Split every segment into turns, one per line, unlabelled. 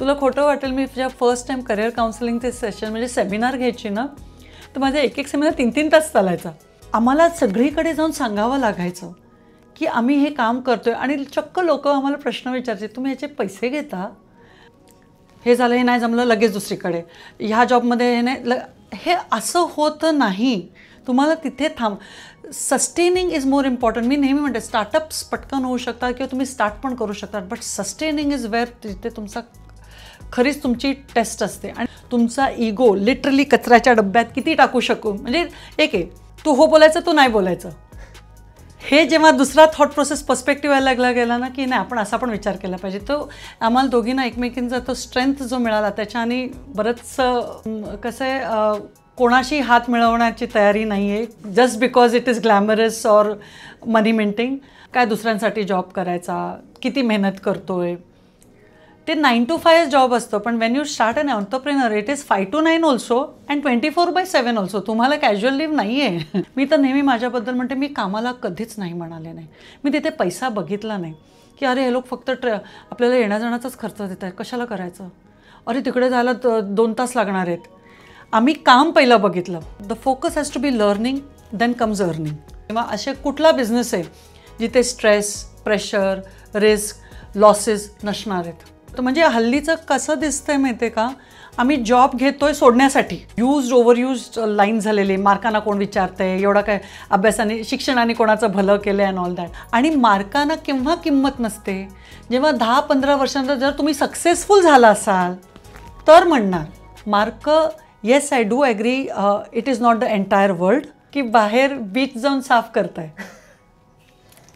तुला खोटं वाटेल, मी जेव्हा फर्स्ट टाइम करिअर काउन्सिलिंगचे सेशन म्हणजे सेमिनार घ्यायची ना, तर माझा एक सेमिनार 3-3 तास चालायचा. आम्हाला सगळीकडे जाऊन सांगावं लागायचं की आम्ही हे काम करतोय. आणि चक्क लोक आम्हाला प्रश्न विचारायचे, तुम्ही ह्याचे पैसे घेता? हे झालं, हे नाही जमलं, लगेच दुसरीकडे, ह्या जॉबमध्ये हे नाही. हे असं होतं नाही. तुम्हाला तिथे सस्टेनिंग इज मोर इम्पॉर्टंट. मी नेहमी म्हणते स्टार्टअप्स पटकन होऊ शकतात किंवा तुम्ही स्टार्ट पण करू शकतात, बट सस्टेनिंग इज वेअर तिथे खरीच तुमची टेस्ट असते. आणि तुमचा इगो लिटरली कचऱ्याच्या डब्यात किती टाकू शकू, म्हणजे एक आहे तू हो बोलायचं, तू नाही बोलायचं. हे जेव्हा दुसरा थॉट प्रोसेस पर्स्पेक्टिव्ह यायला लागला गेला ना, की नाही आपण असा पण विचार केला पाहिजे, तो आम्हाला दोघींना एकमेकींचा तो स्ट्रेंथ जो मिळाला त्याच्याने बरंचसं कसं आहे, कोणाशी हात मिळवण्याची तयारी नाही आहे just because it is glamorous or money minting. काय दुसऱ्यांसाठी जॉब करायचा, किती मेहनत करतोय, ते 9 to 5 जॉब असतं. पण when you start an entrepreneur it is 5 to 9 also and 24/7 also. तुम्हाला कॅज्युअल लिव्ह नाही आहे. मी तर नेहमी माझ्याबद्दल म्हणते, मी कामाला कधीच नाही म्हणाले नाही. मी तिथे पैसा बघितला नाही की अरे हे लोक फक्त आपल्याला येण्याजाण्याचाच खर्च देत आहेत, कशाला करायचं, अरे तिकडे जायला 2 तास लागणार आहेत. आम्ही काम पहिलं बघितलं. The focus has to be learning, then comes earning. किंवा असे कुठला बिझनेस आहे जिथे स्ट्रेस, प्रेशर, रिस्क, लॉसेस नसणार आहेत. तर म्हणजे हल्लीचं कसं दिसतंय माहिती आहे का, आम्ही जॉब घेतोय सोडण्यासाठी. ओव्हरयूज्ड लाईन झालेली, मार्कांना कोण विचारतंय, एवढा काय अभ्यासाने शिक्षणाने कोणाचं भलं केलं अँड ऑल दॅट. आणि मार्कांना केव्हा किंमत नसते, जेव्हा 10-15 वर्षांनंतर जर तुम्ही सक्सेसफुल झाला असाल तर म्हणणार. Mark, yes I do agree, it is not the entire world. की बाहेर बीच जाऊन साफ करताय,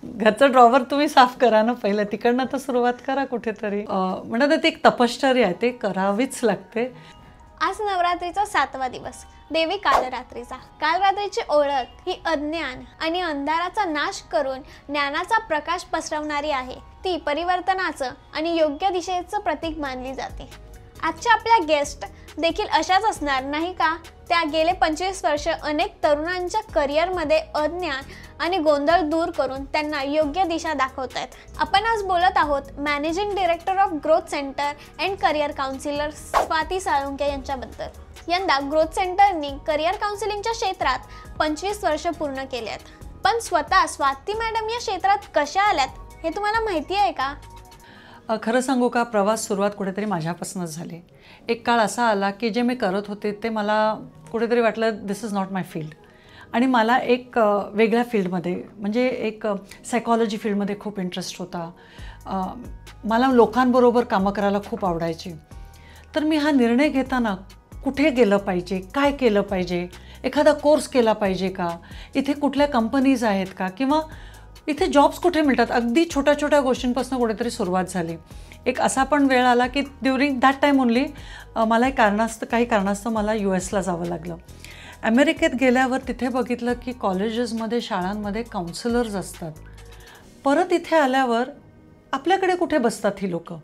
घरचं ड्रॉवर तुम्ही साफ करा ना पहिलं, तिकडनं तर सुरुवात करा कुठेतरी. म्हणतात ते एक तपश्चर्या आहे, ते करावीच लागते.
आज नवरात्रीचा 7वा दिवस, देवी कालरात्रीचा. कालरात्रीची ओळख ही अज्ञान आणि अंधाराचा नाश करून ज्ञानाचा प्रकाश पसरवणारी आहे. ती परिवर्तनाचं आणि योग्य दिशेचं प्रतीक मानली जाते. आजच्या आपल्या गेस्ट देखील अशाच असणार नाही का? त्या गेले 25 वर्ष अनेक तरुणांच्या करिअरमध्ये अज्ञान आणि गोंधळ दूर करून त्यांना योग्य दिशा दाखवत आहेत. आपण आज बोलत आहोत managing director of growth centre and career counsellor Swati Salunkhe यांच्याबद्दल. यंदा ग्रोथ सेंटरनी करिअर काउन्सिलिंगच्या क्षेत्रात 25 वर्ष पूर्ण केले आहेत. पण स्वतः स्वाती मॅडम या क्षेत्रात कशा आल्यात हे तुम्हाला माहिती आहे का?
खरं सांगू का, प्रवास सुरुवात कुठेतरी माझ्यापासूनच झाली. एक काळ असा आला की जे मी करत होते ते मला कुठेतरी वाटलं दिस इज नॉट माय फील्ड. आणि मला एक वेगळ्या फील्डमध्ये, म्हणजे एक सायकॉलॉजी फील्डमध्ये खूप इंटरेस्ट होता. मला लोकांबरोबर कामं करायला खूप आवडायची. तर मी हा निर्णय घेताना कुठे गेलं पाहिजे, काय केलं पाहिजे, एखादा कोर्स केला पाहिजे का, इथे कुठल्या कंपनीज आहेत का, किंवा इथे जॉब्स कुठे मिळतात, अगदी छोट्या छोट्या गोष्टींपासून कुठेतरी सुरुवात झाली. एक असा पण वेळ आला की ड्युरिंग दॅट टाईम ओनली मला काही कारणास्तव मला US जावं लागलं. अमेरिकेत गेल्यावर तिथे बघितलं की कॉलेजेसमध्ये, शाळांमध्ये काउन्सिलर्स असतात. परत इथे आल्यावर आपल्याकडे कुठे बसतात ही लोकं.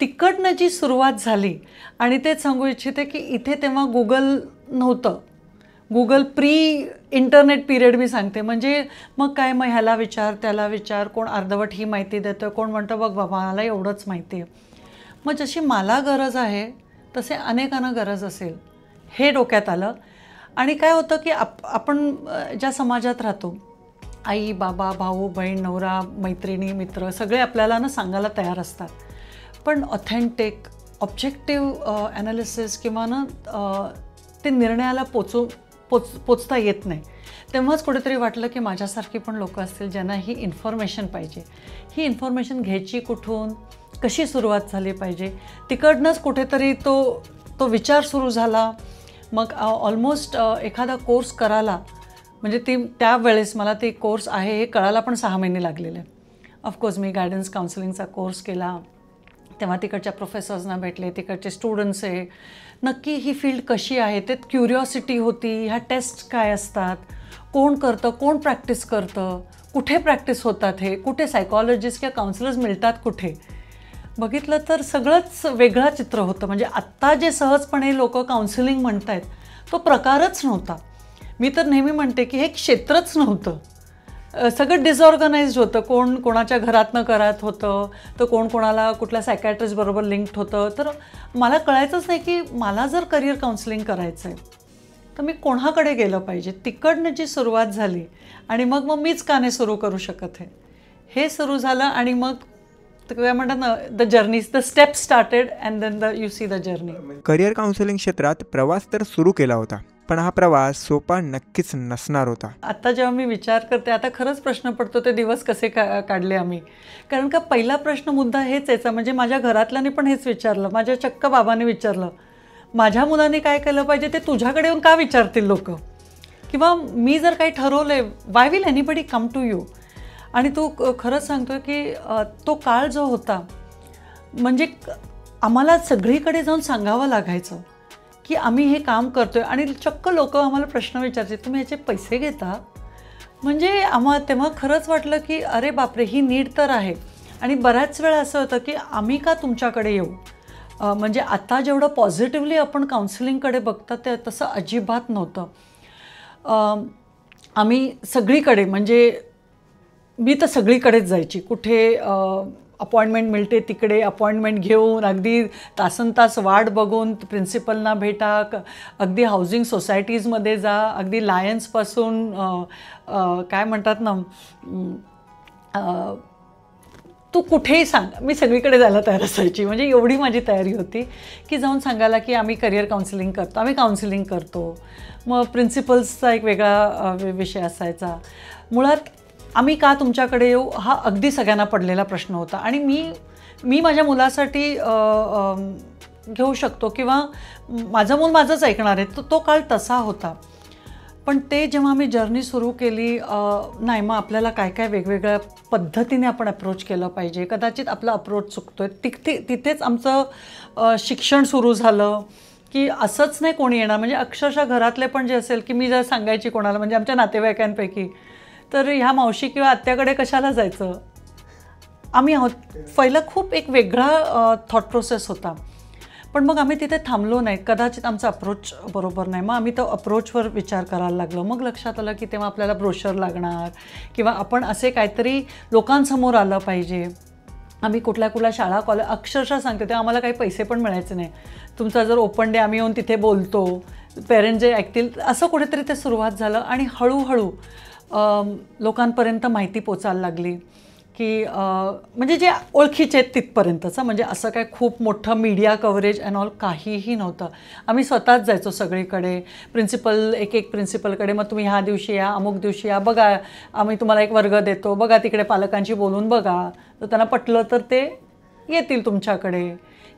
तिकडनं जी सुरुवात झाली, आणि तेच सांगू इच्छिते की इथे तेव्हा गुगल नव्हतं. गुगल प्री इंटरनेट पिरियड मी सांगते. म्हणजे मग काय, मग ह्याला विचार, त्याला विचार, कोण अर्धवट ही माहिती देतं, कोण म्हणतं बघ बाबा मला एवढंच माहिती आहे. मग जशी मला गरज आहे तसे अनेकांना गरज असेल हे डोक्यात आलं. आणि काय होतं की आपण ज्या समाजात राहतो, आई, बाबा, भाऊ, बहीण, नवरा, मैत्रिणी, मित्र सगळे आपल्याला ना सांगायला तयार असतात. पण ऑथेंटिक, ऑब्जेक्टिव्ह ॲनालिसिस किंवा ना ते निर्णयाला पोचता येत नाही. तेव्हाच कुठेतरी वाटलं की माझ्यासारखी पण लोकं असतील ज्यांना ही इन्फॉर्मेशन पाहिजे. ही इन्फॉर्मेशन घ्यायची कुठून, कशी सुरुवात झाली पाहिजे, तिकडनंच कुठेतरी तो विचार सुरू झाला. मग ऑलमोस्ट एखादा कोर्स करायला, म्हणजे त्यावेळेस मला ते कोर्स आहे हे कळायला पण 6 महिने लागलेले. ऑफकोर्स मी गायडन्स काउन्सिलिंगचा कोर्स केला, तेव्हा तिकडच्या प्रोफेसर्सना भेटले, तिकडचे स्टुडंट्स आहे, नक्की ही फील्ड कशी आहे, ते क्युरिओसिटी होती. ह्या टेस्ट काय असतात, कोण करतं, कोण प्रॅक्टिस करतं, कुठे प्रॅक्टिस होतात, हे कुठे सायकॉलॉजिस्ट किंवा काउन्सिलर्स मिळतात कुठे. बघितलं तर सगळंच वेगळं चित्र होतं. म्हणजे आत्ता जे सहजपणे लोक काउन्सिलिंग म्हणत आहेत तो प्रकारच नव्हता. मी तर नेहमी म्हणते की हे क्षेत्रच नव्हतं. सगळं डिसऑर्गनाइज्ड होतं. कोण कोणाच्या घरातनं करत होतं, तर कोण कोणाला कुठल्या सायकॅट्रिस्ट बरोबर लिंक्ड होतं. तर मला कळायचंच नाही की मला जर करिअर काउन्सिलिंग करायचं आहे तर मी कोणाकडे गेलं पाहिजे. तिकडनं जी सुरुवात झाली आणि मग मीच का नाही सुरू करू शकत हे सुरू झालं. आणि मग काय म्हणतात ना, the journey, the step started and then you see the journey.
Career counselling क्षेत्रात प्रवास तर सुरू केला होता, पण हा प्रवास सोपा नक्कीच नसणार होता.
आता जेव्हा मी विचार करते, आता खरंच प्रश्न पडतो ते दिवस कसे काढले आम्ही. कारण का पहिला प्रश्न मुद्दा हेच यायचा, म्हणजे माझ्या घरातल्यानी पण हेच विचारलं, माझ्या चक्क बाबांनी विचारलं, माझ्या मुलांनी काय केलं पाहिजे ते तुझ्याकडे येऊन का विचारतील लोक, किंवा मी जर काही ठरवलंय why will anybody come to you. आणि तू खरंच सांगतोय की तो काळ जो होता, म्हणजे आम्हाला सगळीकडे जाऊन सांगावं लागायचं की आम्ही हे काम करतोय. आणि चक्क लोक आम्हाला प्रश्न विचारायचे, तुम्ही ह्याचे पैसे घेता? म्हणजे तेव्हा खरंच वाटलं की अरे बापरे, ही नीड तर आहे. आणि बऱ्याच वेळा असं होतं की आम्ही का तुमच्याकडे येऊ. म्हणजे आता जेवढं पॉझिटिव्हली आपण काउन्सिलिंगकडे बघता ते तसं अजिबात नव्हतं. आम्ही सगळीकडे, म्हणजे मी तर सगळीकडेच जायची. कुठे अपॉइंटमेंट मिळते तिकडे अपॉइंटमेंट घेऊन, अगदी तासनतास वाट बघून प्रिन्सिपलना भेटा, अगदी हाऊसिंग सोसायटीजमध्ये जा, अगदी लायन्सपासून काय म्हणतात ना, तू कुठेही सांग, मी सगळीकडे जायला तयार असायची. म्हणजे एवढी माझी तयारी होती की जाऊन सांगायला की आम्ही करिअर काउन्सिलिंग करतो, आम्ही काउन्सिलिंग करतो. मग प्रिन्सिपल्सचा एक वेगळा विषय असायचा. मुळात आम्ही का तुमच्याकडे येऊ हा अगदी सगळ्यांना पडलेला प्रश्न होता. आणि मी माझ्या मुलासाठी घेऊ शकतो, किंवा माझं मूल माझंच ऐकणार आहे, तो काळ तसा होता. पण ते जेव्हा आम्ही जर्नी सुरू केली, नाही मग आपल्याला काय काय वेगवेगळ्या पद्धतीने आपण अप्रोच केलं पाहिजे. कदाचित आपला अप्रोच चुकतोय. तिथेच आमचं शिक्षण सुरू झालं की असंच नाही कोणी येणार. म्हणजे अक्षरशः घरातले पण जे असेल की मी जर सांगायची कोणाला, म्हणजे आमच्या नातेवाईकांपैकी, तर ह्या मावशी किंवा आत्याकडे कशाला जायचं, आम्ही आहोत. पहिलं खूप एक वेगळा थॉट प्रोसेस होता. पण मग आम्ही तिथे थांबलो नाही. कदाचित आमचा अप्रोच बरोबर नाही. मग आम्ही तो अप्रोचवर विचार करायला लागलो. मग लक्षात आलं की तेव्हा आपल्याला ब्रोशर लागणार, किंवा आपण असे काहीतरी लोकांसमोर आलं पाहिजे. आम्ही कुठल्या शाळा कॉलेज, अक्षरशः सांगते तेव्हा आम्हाला काही पैसे पण मिळायचे नाही. तुमचा जर ओपन डे आम्ही येऊन तिथे बोलतो, पेरेंट्स जे ऐकतील, असं कुठेतरी ते सुरुवात झालं. आणि हळूहळू लोकांपर्यंत माहिती पोचायला लागली की म्हणजे जे ओळखीचे आहेत तिथपर्यंतचं. म्हणजे असं काय खूप मोठं मीडिया कव्हरेज अँड ऑल काहीही नव्हतं. आम्ही स्वतःच जायचो सगळीकडे, एक प्रिन्सिपलकडे, मग तुम्ही ह्या दिवशी या, अमुक दिवशी या, बघा आम्ही तुम्हाला एक वर्ग देतो, बघा तिकडे पालकांशी बोलून बघा, तर त्यांना पटलं तर ते येतील तुमच्याकडे.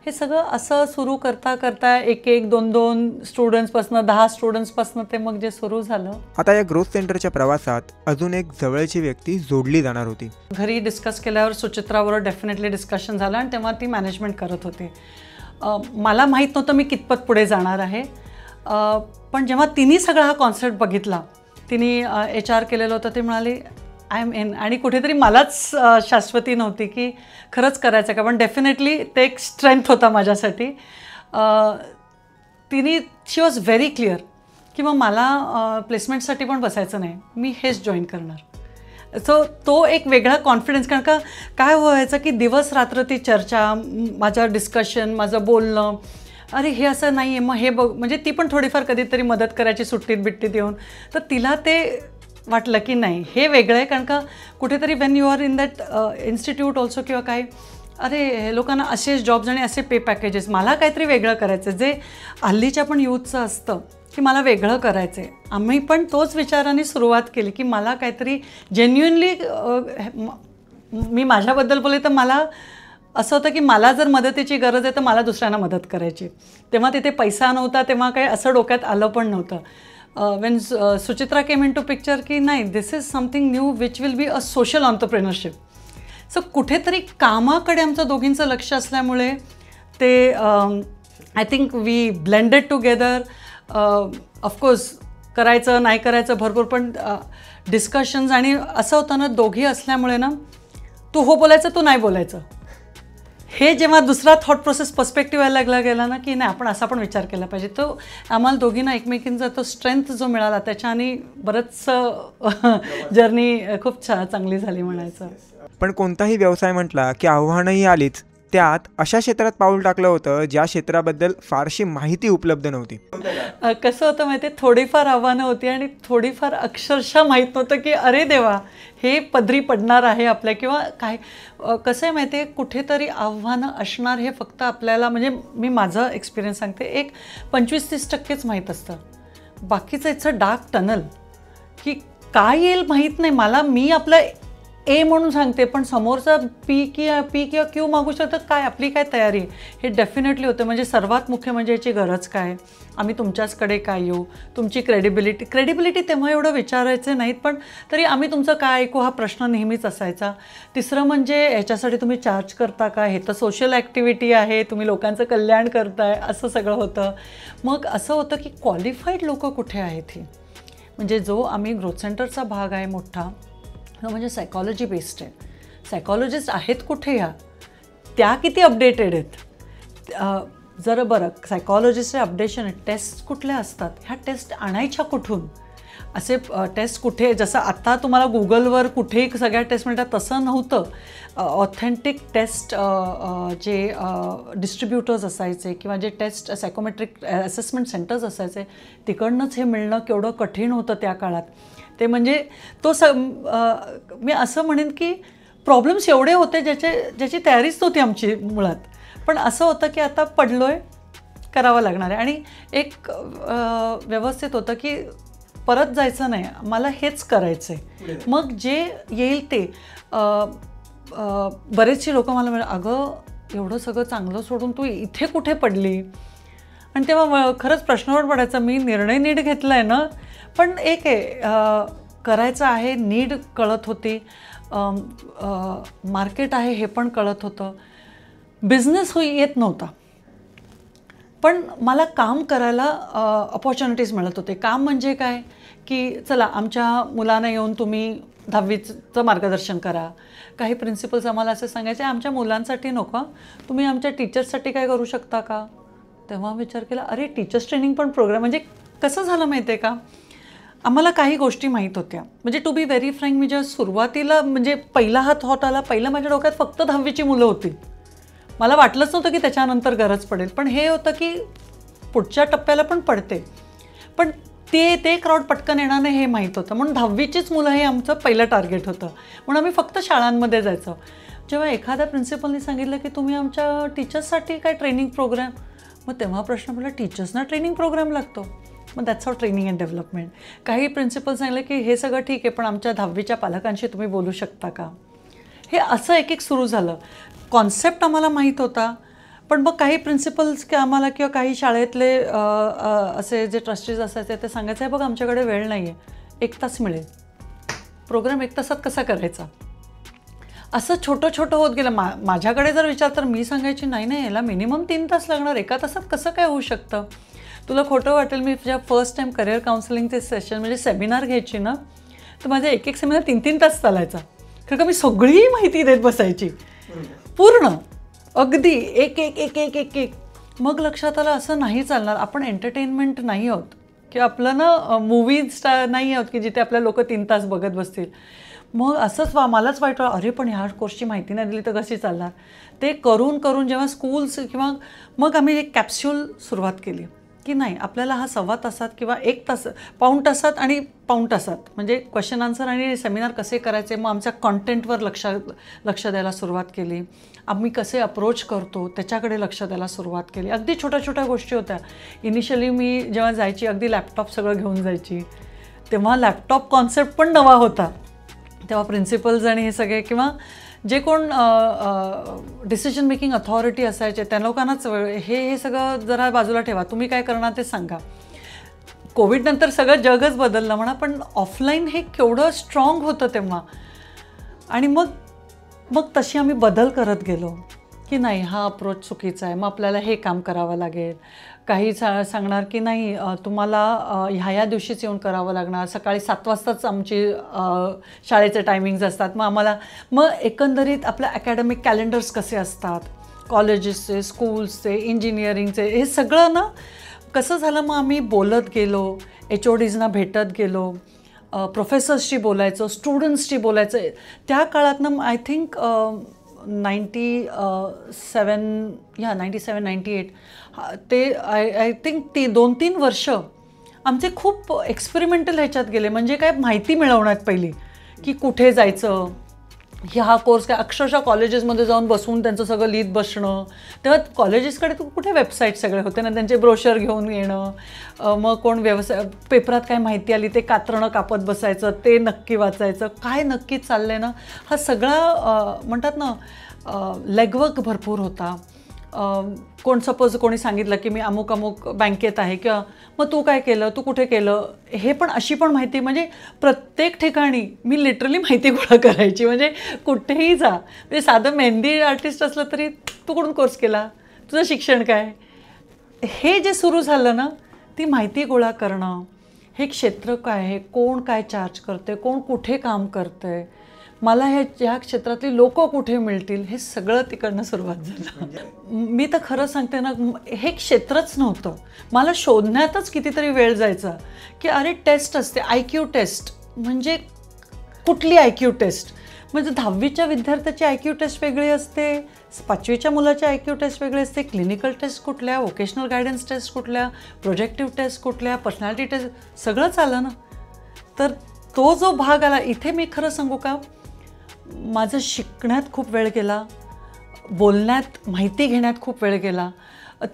हे सगळं असं सुरू करता करता 1-1, 2-2 स्टुडंट्सपासून, 10 स्टुडंट्सपासून ते मग जे सुरू झालं.
आता या ग्रोथ सेंटरच्या प्रवासात अजून एक जवळची व्यक्ती जोडली जाणार होती.
घरी डिस्कस केल्यावर सुचित्राबरोबर डेफिनेटली डिस्कशन झालं, आणि तेव्हा ती मॅनेजमेंट करत होती. मला माहीत नव्हतं मी कितपत पुढे जाणार आहे. पण जेव्हा तिने सगळा हा कॉन्सेप्ट बघितला, तिने HR केलेलं होतं, ते म्हणाले आय एम इन. आणि कुठेतरी मलाच शाश्वती नव्हती की खरंच करायचं का, पण डेफिनेटली ते एक स्ट्रेंथ होता माझ्यासाठी. शी वॉज व्हेरी क्लिअर की मग मला प्लेसमेंटसाठी पण बसायचं नाही, मी हेच जॉईन करणार. सो तो एक वेगळा कॉन्फिडन्स. कारण का काय व्हायचं की दिवस रात्र ती चर्चा, माझं डिस्कशन, माझं बोलणं, अरे हे असं नाही आहे, मग हे बघ. म्हणजे ती पण थोडीफार कधीतरी मदत करायची सुट्टीत बिट्टीत येऊन. तर तिला ते वाटलं की नाही हे वेगळं आहे. कारण का कुठेतरी Wien you are in that institute also किंवा काय, अरे लोकांना असेच जॉब्स आणि असे पे पॅकेजेस, मला काहीतरी वेगळं करायचं, जे हल्लीच्या पण यूथचं असतं की मला वेगळं करायचं आहे. आम्ही पण तोच विचाराने सुरुवात केली की मला काहीतरी जेन्युइनली, मी माझ्याबद्दल बोलले तर मला असं होतं की मला जर मदतीची गरज आहे तर मला दुसऱ्यांना मदत करायची. तेव्हा तिथे पैसा नव्हता, तेव्हा काही असं डोक्यात आलं पण नव्हतं. when Suchitra came into picture की नाही, this is something new which will be a social entrepreneurship. So कुठेतरी कामाकडे आमचं दोघींचं लक्ष असल्यामुळे ते I think we blended together. Of course करायचं नाही करायचं भरपूर, पण डिस्कशन्स. आणि असं होतं ना, दोघी असल्यामुळे ना, तू हो बोलायचं, तू नाही बोलायचं, हे जेव्हा दुसरा थॉट प्रोसेस पर्स्पेक्टिव्ह यायला लागला गेला ना, की नाही आपण असा पण विचार केला पाहिजे, तो आम्हाला दोघींना एकमेकींचा तो स्ट्रेंथ जो मिळाला त्याच्याने बरंचसं जर्नी खूप चांगली झाली म्हणायचं.
पण कोणताही व्यवसाय म्हटला की आव्हानंही आलीच. त्यात अशा क्षेत्रात पाऊल टाकलं होतं ज्या क्षेत्राबद्दल फारशी माहिती उपलब्ध नव्हती.
कसं होतं माहिती आहे, थोडीफार आव्हानं होती आणि थोडीफार अक्षरशः माहीत नव्हतं की अरे देवा हे पदरी पडणार आहे आपल्या, किंवा काय. कसं आहे माहिती आहे, कुठेतरी आव्हानं असणार हे फक्त आपल्याला, म्हणजे मी माझं एक्सपिरियन्स सांगते, एक 25-30% माहीत असतं. बाकीचं इट्स अ डार्क टनल, की काय येईल माहीत नाही मला. मी आपलं ए म्हणून सांगते, पण समोरचा पी किंवा क्यू मागू शकतं. काय आपली काय तयारी हे डेफिनेटली होतं. म्हणजे सर्वात मुख्य म्हणजे याची गरज काय, आम्ही तुमच्याचकडे काय येऊ, तुमची क्रेडिबिलिटी तेव्हा एवढं विचारायचे नाहीत, पण तरी आम्ही तुमचं काय ऐकू हा प्रश्न नेहमीच असायचा. तिसरं म्हणजे ह्याच्यासाठी तुम्ही चार्ज करता का, हे तर सोशल ॲक्टिव्हिटी आहे, तुम्ही लोकांचं कल्याण करताय, असं सगळं होतं. मग असं होतं की क्वालिफाईड लोकं कुठे आहेत ही, म्हणजे जो आम्ही ग्रोथ सेंटरचा भाग आहे मोठा, म्हणजे सायकॉलॉजी बेस्ड आहे. सायकॉलॉजिस्ट आहेत कुठे, ह्या त्या किती अपडेटेड आहेत. जर बरं सायकॉलॉजिस्टचे अपडेशन टेस्ट कुठल्या असतात, ह्या टेस्ट आणायच्या कुठून, असे टेस्ट कुठे, जसं आता तुम्हाला गुगलवर कुठेही सगळ्या टेस्ट मिळतात तसं नव्हतं. ऑथेंटिक टेस्ट जे डिस्ट्रीब्युटर्स असायचे किंवा जे टेस्ट सायकोमेट्रिक असेसमेंट सेंटर्स असायचे, तिकडनंच हे मिळणं केवढं कठीण होतं त्या काळात. ते म्हणजे तो मी असं म्हणेन की प्रॉब्लेम्स एवढे होते ज्याची तयारीच नव्हती आमची मुळात. पण असं होतं की आता पडलो आहे, करावं लागणार आहे. आणि एक व्यवस्थित होतं की परत जायचं नाही, मला हेच करायचं आहे. मग जे येईल ते. बरेचशी लोकं मला म्हणाले, अगं एवढं सगळं चांगलं सोडून तू इथे कुठे पडली. आणि तेव्हा खरंच प्रश्नावर पडायचा, मी निर्णय नीट घेतला आहे ना, पण एक आहे करायचं आहे, नीड कळत होती, मार्केट आहे हे पण कळत होतं, बिझनेस येत नव्हता, पण मला काम करायला अपॉर्च्युनिटीज मिळत होते. काम म्हणजे काय की चला आमच्या मुलांना येऊन तुम्ही 10वीचं मार्गदर्शन करा. काही प्रिन्सिपल्स आम्हाला असं सांगायचे, आमच्या मुलांसाठी नको, तुम्ही आमच्या टीचर्ससाठी काय करू शकता का. तेव्हा विचार केला, अरे टीचर्स ट्रेनिंग पण प्रोग्राम. म्हणजे कसं झालं माहिती आहे का, आम्हाला काही गोष्टी माहीत होत्या. म्हणजे टू बी व्हेरी फ्रँक, मी जेव्हा सुरुवातीला म्हणजे पहिला हा थॉट आला, पहिलं माझ्या डोक्यात फक्त 10वीची मुलं होती. मला वाटलंच नव्हतं की त्याच्यानंतर गरज पडेल, पण हे होतं की पुढच्या टप्प्याला पण पडते, पण ते क्राऊड पटकन येणार नाही हे माहीत होतं. म्हणून 10वीचीच मुलं हे आमचं पहिलं टार्गेट होतं. म्हणून आम्ही फक्त शाळांमध्ये जायचो. जेव्हा एखाद्या प्रिन्सिपलनी सांगितलं की तुम्ही आमच्या टीचर्ससाठी काय ट्रेनिंग प्रोग्राम, मग तेव्हा प्रश्न पडला, टीचर्सना ट्रेनिंग प्रोग्राम लागतो. मग that's how training and development. काही प्रिन्सिपल सांगितलं की हे सगळं ठीक आहे, पण आमच्या 10वीच्या पालकांशी तुम्ही बोलू शकता का. हे असं एक सुरू झालं. कॉन्सेप्ट आम्हाला माहीत होता, पण मग काही प्रिन्सिपल्स की आम्हाला किंवा काही शाळेतले असे जे ट्रस्टीज असायचे ते सांगायचे, आहे बघ आमच्याकडे वेळ नाही आहे, 1 तास मिळेल, प्रोग्राम 1 तासात कसा करायचा. असं छोटं होत गेलं. माझ्याकडे जर विचार तर मी सांगायची नाही याला मिनिमम 3 तास लागणार, 1 तासात कसं काय होऊ शकतं. तुला खोटं वाटेल, मी जेव्हा फर्स्ट टाईम करिअर काउन्सिलिंगचे सेशन म्हणजे सेमिनार घ्यायची ना, तर माझा एक सेमिनार 3-3 तास चालायचा. कारण का मी सगळी माहिती देत बसायची पूर्ण, अगदी एक. मग लक्षात आलं असं नाही चालणार, आपण एंटरटेनमेंट नाही आहोत किंवा आपलं ना मूवीज नाही आहोत की जिथे आपल्या लोक 3 तास बघत बसतील. मग असंच मलाच वाईट वाटलं, अरे पण ह्या कोर्सची माहिती नाही दिली तर कशी चालणार. ते करून जेव्हा स्कूल्स किंवा मग आम्ही एक कॅप्स्यूल सुरुवात केली की नाही आपल्याला हा 1.25 तासात किंवा 1 तास, पाऊण तासात आणि पाऊण तासात म्हणजे क्वेश्चन आन्सर आणि सेमिनार कसे करायचे. मग आमच्या कॉन्टेंटवर लक्ष द्यायला सुरुवात केली. आम्ही कसे अप्रोच करतो त्याच्याकडे लक्ष द्यायला सुरुवात केली. अगदी छोट्या गोष्टी होत्या. इनिशियली मी जेव्हा जायची अगदी लॅपटॉप सगळं घेऊन जायची. तेव्हा लॅपटॉप कॉन्सेप्ट पण नवा होता. तेव्हा प्रिन्सिपल्स आणि हे सगळे किंवा जे कोण डिसिजन मेकिंग अथॉरिटी असायचे त्या लोकांनाच हे सगळं जरा बाजूला ठेवा, तुम्ही काय करणार ते सांगा. कोविडनंतर सगळं जगच बदललं म्हणा, पण ऑफलाईन हे केवढं स्ट्रॉंग होतं तेव्हा. आणि मग तशी आम्ही बदल करत गेलो की नाही हा अप्रोच चुकीचा आहे, मग आपल्याला हे काम करावं लागेल. काही सांगणार की नाही तुम्हाला ह्या दिवशीच येऊन करावं लागणार, सकाळी 7 वाजताच आमची शाळेचे टायमिंग्स असतात. मग एकंदरीत आपलं अकॅडमिक कॅलेंडर्स कसे असतात, कॉलेजेसचे, स्कूल्सचे, इंजिनिअरिंगचे, हे सगळं ना कसं झालं, मग आम्ही बोलत गेलो, HODsना भेटत गेलो, प्रोफेसर्सशी बोलायचं, स्टुडंट्सशी बोलायचं. त्या काळात ना आय थिंक 97-98 ते आय थिंक 2-3 वर्ष आमचे खूप एक्सपेरिमेंटल ह्याच्यात गेले. म्हणजे काय माहिती मिळवण्यात पहिली की कुठे जायचं, हा कोर्स काय, अक्षरशः कॉलेजेसमध्ये जाऊन बसून त्यांचं सगळं लिहित बसणं. तेव्हा कॉलेजेसकडे कुठे वेबसाईट सगळे होते ना, त्यांचे ब्रोशर घेऊन येणं, मग कोण व्यवसाय पेपरात काय माहिती आली ते कात्रणं कापत बसायचं, ते नक्की वाचायचं, काय नक्की चाललं आहे ना, हा सगळा म्हणतात ना लेगवर्क भरपूर होता. कोण सपोज कोणी सांगितलं की मी अमुक अमुक बँकेत आहे, किंवा मग तू काय केलं, तू कुठे केलं, हे पण अशी पण माहिती. म्हणजे प्रत्येक ठिकाणी मी लिटरली माहिती गोळा करायची. म्हणजे कुठेही जा, म्हणजे साधं मेहंदी आर्टिस्ट असलं तरी तू कुठून कोर्स केला, तुझं शिक्षण काय, हे जे सुरू झालं ना, ती माहिती गोळा करणं, हे क्षेत्र काय आहे, कोण काय चार्ज करते, कोण कुठे काम करतं आहे, मला ह्या क्षेत्रातली लोक कुठे मिळतील, हे सगळं तिकडनं सुरुवात झालं. मी तर खरं सांगते ना, हे क्षेत्रच नव्हतं, मला शोधण्यातच कितीतरी वेळ जायचा की अरे टेस्ट असते, IQ टेस्ट. म्हणजे कुठली IQ टेस्ट, म्हणजे 10वीच्या विद्यार्थ्याची IQ टेस्ट वेगळी असते, 5वीच्या मुलाची IQ टेस्ट वेगळी असते, क्लिनिकल टेस्ट कुठल्या, व्होकेशनल गायडन्स टेस्ट कुठल्या, प्रोजेक्टिव्ह टेस्ट कुठल्या, पर्सनॅलिटी टेस्ट, सगळंच आलं ना. तर तो जो भाग आला इथे, मी खरं सांगू का, माझं शिकण्यात खूप वेळ गेला, बोलण्यात, माहिती घेण्यात खूप वेळ गेला.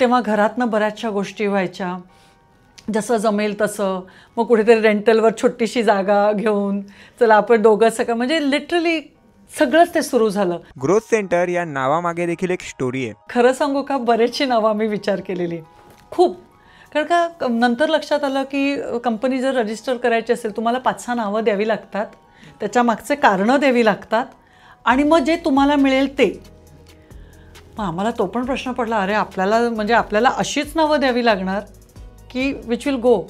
तेव्हा घरातनं बऱ्याचशा गोष्टी व्हायच्या, जसं जमेल तसं. मग कुठेतरी रेंटलवर छोटीशी जागा घेऊन चला आपण दोघं सगळं, म्हणजे लिटरली सगळंच ते सुरू झालं.
ग्रोथ सेंटर या नावामागे देखील एक स्टोरी आहे.
खरं सांगू का, बरेचशी नावं आम्ही विचार केलेली खूप. कारण का नंतर लक्षात आलं की कंपनी जर रजिस्टर करायची असेल, तुम्हाला 5-6 नावं द्यावी लागतात, त्याच्या मागचे कारणं द्यावी लागतात, आणि मग जे तुम्हाला मिळेल ते. मग आम्हाला तो पण प्रश्न पडला, अरे आपल्याला अशीच नावं द्यावी लागणार की विच विल गो.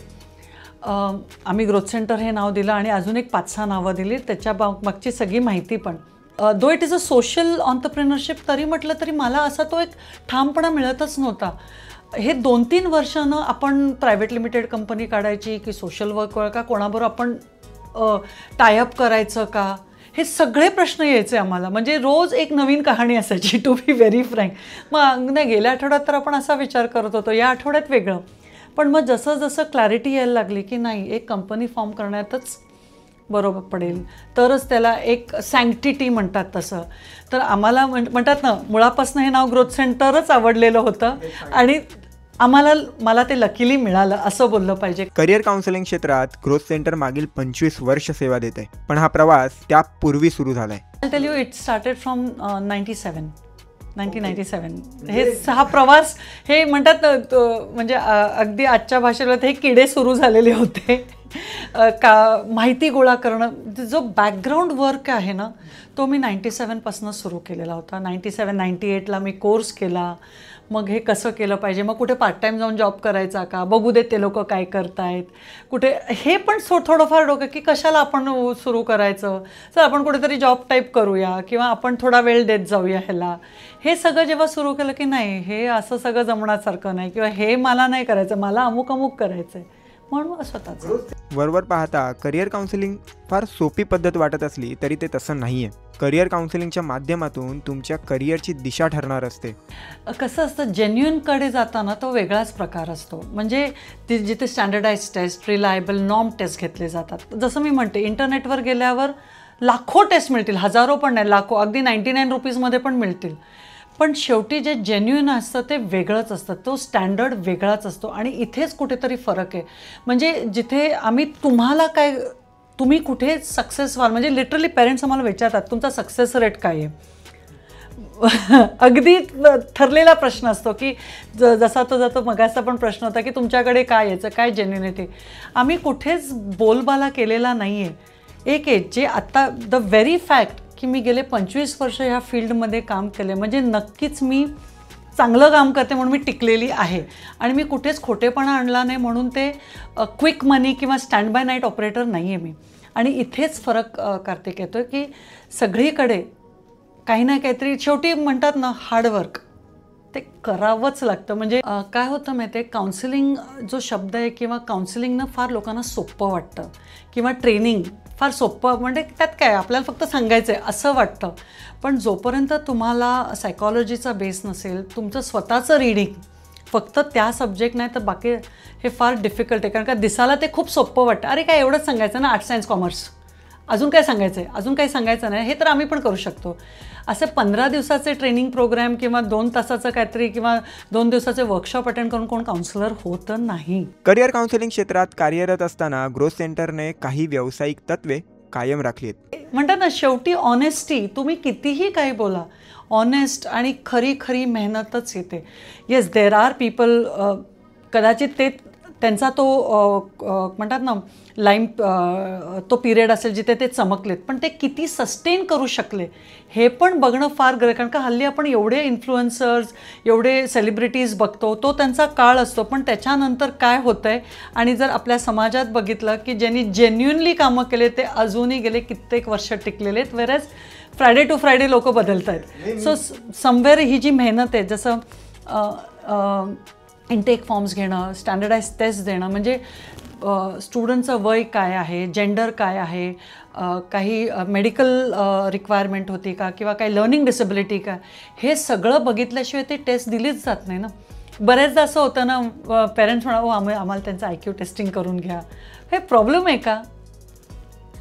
आम्ही ग्रोथ सेंटर हे नाव दिलं आणि अजून एक 5-6 नावं दिली, त्याच्या मागची सगळी माहिती पण. Though it is a social entrepreneurship तरी म्हटलं तरी मला असा तो एक ठामपणा मिळतच नव्हता. हे 2-3 वर्षानं आपण प्रायव्हेट लिमिटेड कंपनी काढायची की सोशल वर्क का कोणाबरोबर आपण टायअप करायचं का, हे सगळे प्रश्न यायचे आम्हाला. म्हणजे रोज एक नवीन कहाणी असायची, टू बी व्हेरी फ्रँक. मग नाही, गेल्या आठवड्यात तर आपण असा विचार करत होतो, या आठवड्यात वेगळं. पण मग जसं जसं क्लॅरिटी यायला लागली की नाही, एक कंपनी फॉर्म करण्यातच बरोबर पडेल, तरच त्याला एक सँक्टिटी म्हणतात तसं. तर आम्हाला म्हणतात ना, मुळापासून हे नाव ग्रोथ सेंटरच आवडलेलं होतं, आणि मला ते लकीली मिळालं असं बोललं पाहिजे.
करिअर काउन्सिलिंग क्षेत्रात ग्रोथ सेंटर मागील 25 वर्ष सेवा देत आहे, पण हा प्रवास त्यापूर्वी सुरू झालाय.
I tell you, it started from 1997. हा प्रवास, हे म्हणतात ना, म्हणजे अगदी आजच्या भाषेला हे किडे सुरू झालेले होते. का माहिती गोळा करणं, जो बॅकग्राऊंड वर्क आहे ना, तो मी 97पासून सुरू केलेला होता. 97-98ला मी कोर्स केला. मग हे कसं केलं पाहिजे, मग कुठे पार्ट टाईम जाऊन जॉब करायचा का, बघू देत ते लोक काय करतायत, कुठे हे पण थोडंफार डोकं की कशाला आपण सुरू करायचं, तर आपण कुठेतरी जॉब टाईप करूया, किंवा आपण थोडा वेळ देत जाऊया ह्याला. हे सगळं जेव्हा सुरू केलं की नाही, हे असं सगळं जमण्यासारखं नाही, किंवा हे मला नाही करायचं, मला अमुक करायचं आहे, म्हणून स्वतःच.
वरवर पाहता करिअर काउन्सिलिंग फार सोपी पद्धत वाटत असली तरी ते तसं नाही आहे. करिअर काउन्सिलिंगच्या माध्यमातून तुमच्या करिअरची दिशा ठरणार असते.
कसं असतं, जेन्युइनकडे जाताना तो वेगळाच प्रकार असतो. म्हणजे जिथे standardize test, reliable norm test घेतले जातात. जसं मी म्हणते, इंटरनेटवर गेल्यावर लाखो टेस्ट मिळतील, हजारो पण नाही, लाखो, अगदी 99 रुपीजमध्ये पण मिळतील. पण शेवटी जे जेन्युइन असतं ते वेगळंच असतं, तो स्टँडर्ड वेगळाच असतो. आणि इथेच कुठेतरी फरक आहे. म्हणजे जिथे आम्ही तुम्हाला काय, तुम्ही कुठे सक्सेस व्हाल, म्हणजे लिटरली पेरेंट्स आम्हाला विचारतात तुमचा सक्सेस रेट काय आहे. अगदी ठरलेला प्रश्न असतो की जसा तो जातो. मगाचा पण प्रश्न होता की तुमच्याकडे काय यायचं, काय जेन्युइनिटी. आम्ही कुठेच बोलबाला केलेला नाही आहे. एक आहे जे आत्ता द व्हेरी फॅक्ट की मी गेले 25 वर्ष ह्या फील्डमध्ये काम केले, म्हणजे नक्कीच मी चांगलं काम करते म्हणून मी टिकलेली आहे. आणि मी कुठेच खोटेपणा आणला नाही म्हणून ते क्विक मनी किंवा स्टँड बाय नाईट ऑपरेटर नाही आहे मी. आणि इथेच फरक कार्तिक येतो की सगळीकडे काही ना काहीतरी, शेवटी म्हणतात ना हार्डवर्क, ते करावंच लागतं. म्हणजे काय होतं माहिती आहे, काउन्सिलिंग जो शब्द आहे किंवा काउन्सिलिंगनं फार लोकांना सोपं वाटतं किंवा ट्रेनिंग फार सोपं, म्हणजे त्यात काय आपल्याला फक्त सांगायचं आहे असं वाटतं. पण जोपर्यंत तुम्हाला सायकॉलॉजीचा बेस नसेल, तुमचं स्वतःचं रीडिंग फक्त त्या सब्जेक्ट नाही तर बाकी हे फार डिफिकल्ट आहे. कारण का दिसायला ते खूप सोपं वाटतं, अरे काय एवढंच सांगायचं ना, आर्ट्स सायन्स कॉमर्स, अजून काय सांगायचं आहे, अजून काही सांगायचं नाही, हे तर आम्ही पण करू शकतो. असे 15 दिवसाचे ट्रेनिंग प्रोग्राम किंवा 2 तासाचं काहीतरी किंवा 2 दिवसाचे वर्कशॉप अटेंड करून कोण काउन्सिलर होतं नाही.
करिअर काउन्सिलिंग क्षेत्रात कार्यरत असताना ग्रोथ सेंटरने काही व्यावसायिक तत्वे कायम राखली आहेत.
म्हणतात ना, शेवटी ऑनेस्टी, तुम्ही कितीही काही बोला, ऑनेस्ट आणि खरी खरी मेहनतच येते. येस, देर आर पीपल, कदाचित ते त्यांचा तो म्हणतात ना लाईम, तो पिरियड असेल जिथे ते चमकलेत, पण ते किती सस्टेन करू शकले हे पण बघणं फार गरज. कारण का हल्ली आपण एवढे इन्फ्लुएन्सर्स, एवढे सेलिब्रिटीज बघतो, तो त्यांचा काळ असतो, पण त्याच्यानंतर काय होतं आहे. आणि जर आपल्या समाजात बघितलं की ज्यांनी जेन्युइनली कामं केले ते अजूनही गेले कित्येक वर्ष टिकलेले आहेत, वेरॅज फ्रायडे टू फ्रायडे लोक बदलत आहेत. सो समवेअर ही जी मेहनत आहे, जसं इनटेक फॉर्म्स घेणं, स्टँडर्डाइज टेस्ट देणं, म्हणजे स्टुडंटचं वय काय आहे, जेंडर काय आहे, काही मेडिकल रिक्वायरमेंट होती का किंवा काही लर्निंग डिसेबिलिटी का, हे सगळं बघितल्याशिवाय ती टेस्ट दिलीच जात नाही ना. बऱ्याचदा असं होतं ना, पेरेंट्स म्हणा आम्हाला त्यांचं IQ टेस्टिंग करून घ्या. हे प्रॉब्लेम आहे का?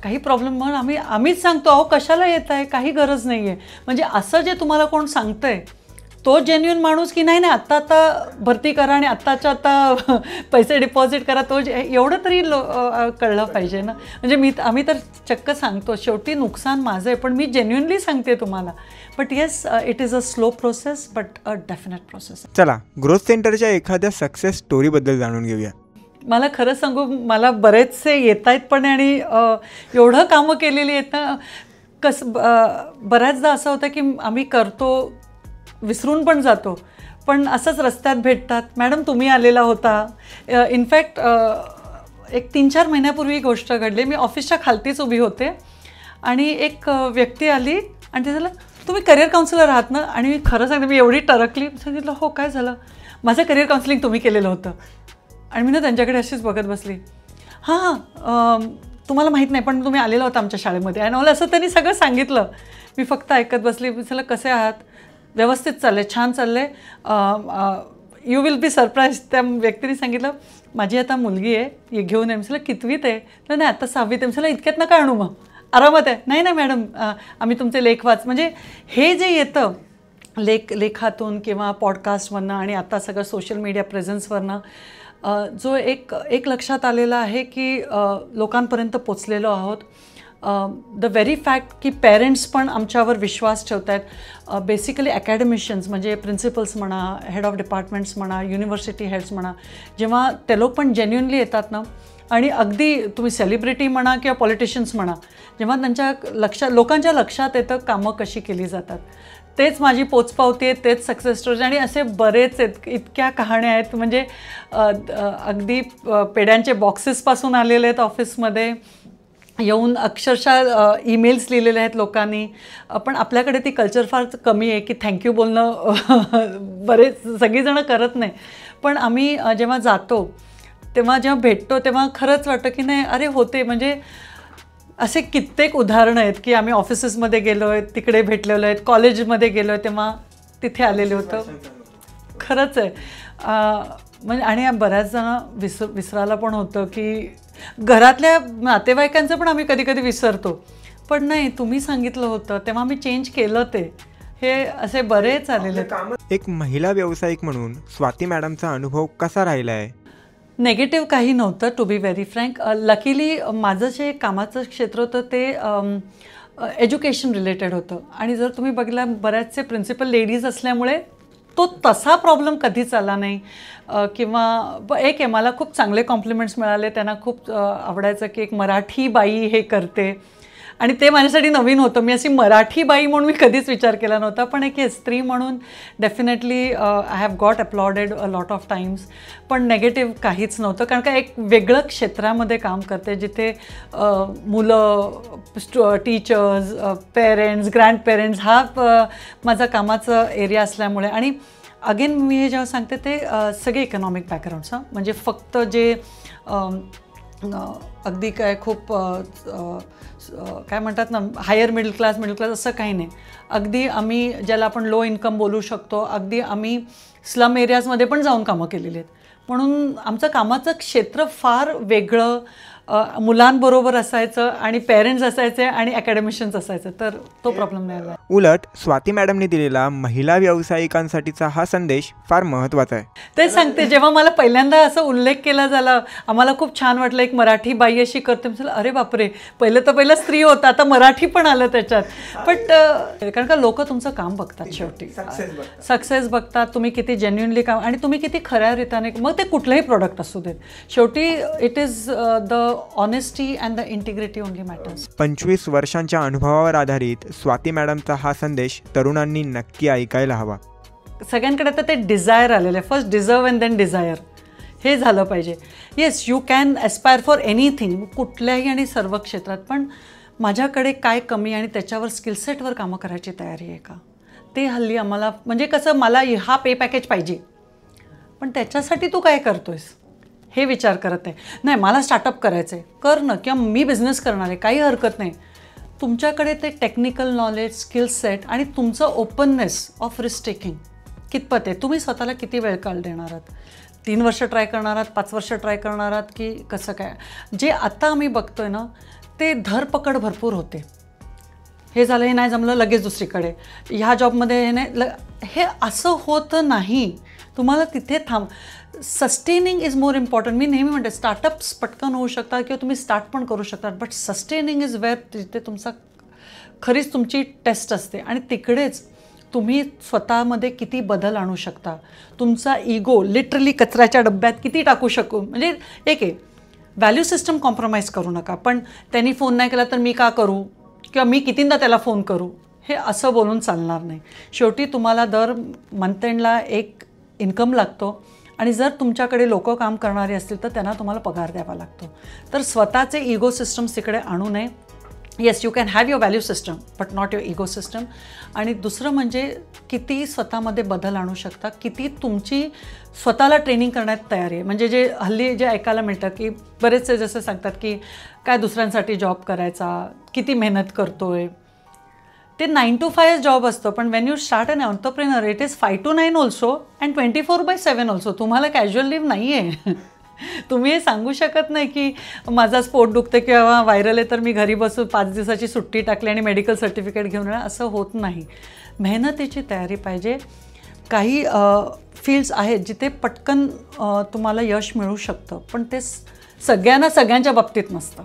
काही प्रॉब्लेम म्हणून आम्हीच सांगतो, अहो कशाला येत आहे, काही गरज नाही आहे. म्हणजे असं जे तुम्हाला कोण सांगतं आहे तो जेन्युइन माणूस की नाही आत्ता भरती करा आणि आत्ता पैसे डिपॉझिट करा, तो एवढं तरी कळलं पाहिजे ना. म्हणजे आम्ही तर चक्क सांगतो, शेवटी नुकसान माझं आहे, पण मी जेन्युइनली सांगते तुम्हाला. But yes, it is a slow process but a definite process.
चला, ग्रोथ सेंटरच्या एखाद्या सक्सेस स्टोरीबद्दल जाणून घेऊया.
मला खरं सांगू, मला बरेचसे येत आहेत पण, आणि एवढं कामं केलेली आहेत ना, बऱ्याचदा असं होतं की आम्ही करतो, विसरून पण जातो, पण असंच रस्त्यात भेटतात, मॅडम तुम्ही आलेला होता. इनफॅक्ट एक 3-4 महिन्यापूर्वी गोष्ट घडली. मी ऑफिसच्या खालतीच उभी होते आणि एक व्यक्ती आली आणि ते झालं, तुम्ही करिअर काउन्सिलर आहात ना. आणि मी खरं सांगते, मी एवढी टरकली, सांगितलं हो काय झालं, माझं करिअर काउन्सिलिंग तुम्ही केलेलं होतं. आणि मी ना त्यांच्याकडे अशीच बघत बसली. हां, तुम्हाला माहीत नाही पण तुम्ही आलेला होता आमच्या शाळेमध्ये. आणि मला असं त्यांनी सगळं सांगितलं. मी फक्त ऐकत बसली. मी म्हटलं कसे आहात, व्यवस्थित चालले, छान चालले, यू विल बी सरप्राईज. त्या व्यक्तीने सांगितलं माझी आता मुलगी आहे, ये घेऊन ये. म्हटलं कितवीत आहे? तर नाही आता 6वीत आहे. म्हटलं इतक्यात नका आणू, मग आरामात आहे. नाही ना मॅडम, आम्ही तुमचे लेख वाच. म्हणजे हे जे येतं लेखातून किंवा पॉडकास्टवरनं आणि आता सगळं सोशल मीडिया प्रेझन्सवरनं, जो एक लक्षात आलेला आहे की लोकांपर्यंत पोचलेलो आहोत. द व्हेरी फॅक्ट की पेरेंट्स पण आमच्यावर विश्वास ठेवत आहेत. बेसिकली अकॅडमिशियन्स म्हणजे प्रिन्सिपल्स म्हणा, हेड ऑफ डिपार्टमेंट्स म्हणा, युनिव्हर्सिटी हेड्स म्हणा, जेव्हा ते लोक पण जेन्युइनली येतात ना, आणि अगदी तुम्ही सेलिब्रिटी म्हणा किंवा पॉलिटिशियन्स म्हणा, जेव्हा त्यांच्या लोकांच्या लक्षात येतं कामं कशी केली जातात, तेच माझी पोचपावती आहे, तेच सक्सेस स्टोरीज. आणि असे बरेच आहेत, इतक्या कहाण्या आहेत. म्हणजे अगदी पेड्यांचे बॉक्सेसपासून आलेले आहेत ऑफिसमध्ये येऊन, अक्षरशः ईमेल्स लिहिलेले आहेत लोकांनी. पण आपल्याकडे ती कल्चर फार कमी आहे की थँक्यू बोलणं बरेच सगळीजणं करत नाही. पण आम्ही जेव्हा जातो तेव्हा, जेव्हा भेटतो तेव्हा खरंच वाटतं की नाही अरे होते. म्हणजे असे कित्येक उदाहरणं आहेत की आम्ही ऑफिसेसमध्ये गेलो आहे, तिकडे भेटलेलो आहेत, कॉलेजमध्ये गेलो आहे तेव्हा तिथे आलेलं होतं. खरंच आहे. म्हणजे आणि बऱ्याच जण विसरायला पण होतं की घरातल्या नातेवाईकांचं पण आम्ही कधी कधी विसरतो. पण नाही, तुम्ही सांगितलं होतं तेव्हा मी चेंज केलं ते. हे असे बरेच आलेले.
एक महिला व्यावसायिक म्हणून स्वाती मॅडमचा अनुभव कसा राहिला आहे?
नेगेटिव्ह काही नव्हतं, to be very frank. Luckily माझं जे कामाचं क्षेत्र होतं ते एज्युकेशन रिलेटेड होतं. आणि जर तुम्ही बघितलं, बऱ्याचसे प्रिन्सिपल लेडीज असल्यामुळे तो तसा प्रॉब्लेम कधीच आला नाही. किंवा एक आहे, मला खूप चांगले कॉम्प्लिमेंट्स मिळाले. त्यांना खूप आवडायचं की एक मराठी बाई हे करते, आणि ते माझ्यासाठी नवीन होतं. मी अशी मराठी बाई म्हणून मी कधीच विचार केला नव्हता. पण एक स्त्री म्हणून definitely I have got uploaded a lot of times. पण नेगेटिव्ह काहीच नव्हतं, कारण का एक वेगळं क्षेत्रामध्ये काम करते जिथे मुलं, टीचर्स, पेरेंट्स, ग्रँड पेरेंट्स हा माझा कामाचा एरिया असल्यामुळे. आणि अगेन मी हे जेव्हा सांगते ते सगळे इकॉनॉमिक बॅकग्राऊंड्स हां, म्हणजे फक्त जे अगदी काय खूप काय म्हणतात ना हायर मिडल क्लास असं काही नाही. अगदी आम्ही ज्याला आपण लो इन्कम बोलू शकतो, अगदी आम्ही स्लम एरियाजमध्ये पण जाऊन कामं केलेली आहेत. म्हणून आमचं कामाचं क्षेत्र फार वेगळं, मुलांबरोबर असायचं आणि पेरेंट्स असायचे आणि अकॅडमिशियन्स असायचं, तर तो प्रॉब्लेम नाही आला.
उलट स्वाती मॅडमने दिलेला महिला व्यावसायिकांसाठीचा हा संदेश फार महत्त्वाचा आहे.
तेच सांगते, जेव्हा मला पहिल्यांदा असं उल्लेख केला झाला, आम्हाला खूप छान वाटलं, एक मराठी बाई अशी करते. म्हटलं अरे बापरे, पहिलं स्त्री होतं, आता मराठी पण आलं त्याच्यात. बट कारण का लोक तुमचं काम बघतात, शेवटी सक्सेस बघतात, तुम्ही किती जेन्युइनली काम आणि तुम्ही किती खऱ्या रीतीने, मग ते कुठलंही प्रोडक्ट असू देत, शेवटी it is the honesty and the integrity only matters.
25 वर्षांच्या अनुभवावर आधारित स्वाती मॅडमचा हा संदेश तरुणांनी नक्की ऐकायला हवा.
सगळ्यांकडे तर ते डिझायर आलेलं आहे, first deserve and then desire, हे झालं पाहिजे. Yes, you can aspire for anything, कुठल्याही आणि सर्व क्षेत्रात, पण माझ्याकडे काय कमी आणि त्याच्यावर स्किलसेटवर कामं करायची तयारी आहे का, ते हल्ली आम्हाला, म्हणजे कसं मला हा पे पॅकेज पाहिजे, पण त्याच्यासाठी तू काय करतोयस हे विचार करत नाही. मला स्टार्टअप करायचं आहे, कर ना, किंवा मी बिझनेस करणार आहे, काही हरकत नाही. तुमच्याकडे ते टेक्निकल नॉलेज, स्किल सेट आणि तुमचं ओपननेस ऑफ रिस्क टेकिंग कितपत आहे, तुम्ही स्वतःला किती वेळ काळ देणार आहात, 3 वर्ष ट्राय करणार आहात, 5 वर्ष ट्राय करणार आहात, की कसं काय. जे आता आम्ही बघतोय ना, ते धरपकड भरपूर होते. हे झालं, हे नाही जमलं, लगेच दुसरीकडे, ह्या जॉबमध्ये हे नाही, हे असं होतं नाही. तुम्हाला तिथे सस्टेनिंग इज मोर इम्पॉर्टंट. मी नेहमी म्हणते, स्टार्टअप्स पटकन होऊ शकतात किंवा तुम्ही स्टार्ट पण करू शकतात, बट सस्टेनिंग इज वेअर, तिथे खरीच तुमची टेस्ट असते आणि तिकडेच तुम्ही स्वतःमध्ये किती बदल आणू शकता, तुमचा इगो लिटरली कचऱ्याच्या डब्यात किती टाकू शकू. म्हणजे एक आहे, व्हॅल्यू सिस्टम कॉम्प्रोमाइज करू नका, पण त्यांनी फोन नाही केला तर मी का करू, किंवा मी कितींदा त्याला फोन करू, हे असं बोलून चालणार नाही. शेवटी तुम्हाला दर मंथ एंडला एक इन्कम लागतो आणि जर तुमच्याकडे लोक काम करणारे असतील तर त्यांना तुम्हाला पगार द्यावा लागतो. तर स्वतःचे इगो सिस्टम्स तिकडे आणू नये. Yes, you can have your value system but not your ego system. आणि दुसरं म्हणजे किती स्वतःमध्ये बदल आणू शकता, किती तुमची स्वतःला ट्रेनिंग करण्यात तयारी आहे. म्हणजे जे हल्ली जे ऐकायला मिळतं की बरेचसे जसं सांगतात की काय दुसऱ्यांसाठी जॉब करायचा, किती मेहनत करतोय, ते 9 to 5 जॉब असतं, पण when you start an entrepreneur it is 5 to 9 also and 24/7 also. तुम्हाला कॅज्युअल लिव्ह नाही आहे. तुम्ही हे सांगू शकत नाही की माझा स्पोर्ट दुखते किंवा व्हायरल आहे तर मी घरी बसून 5 दिवसाची सुट्टी टाकली आणि मेडिकल सर्टिफिकेट घेऊन येणार, असं होत नाही. मेहनतीची तयारी पाहिजे. काही फील्ड्स आहेत जिथे पटकन तुम्हाला यश मिळू शकतं, पण ते सगळ्यांना सगळ्यांच्या बाबतीत नसतं.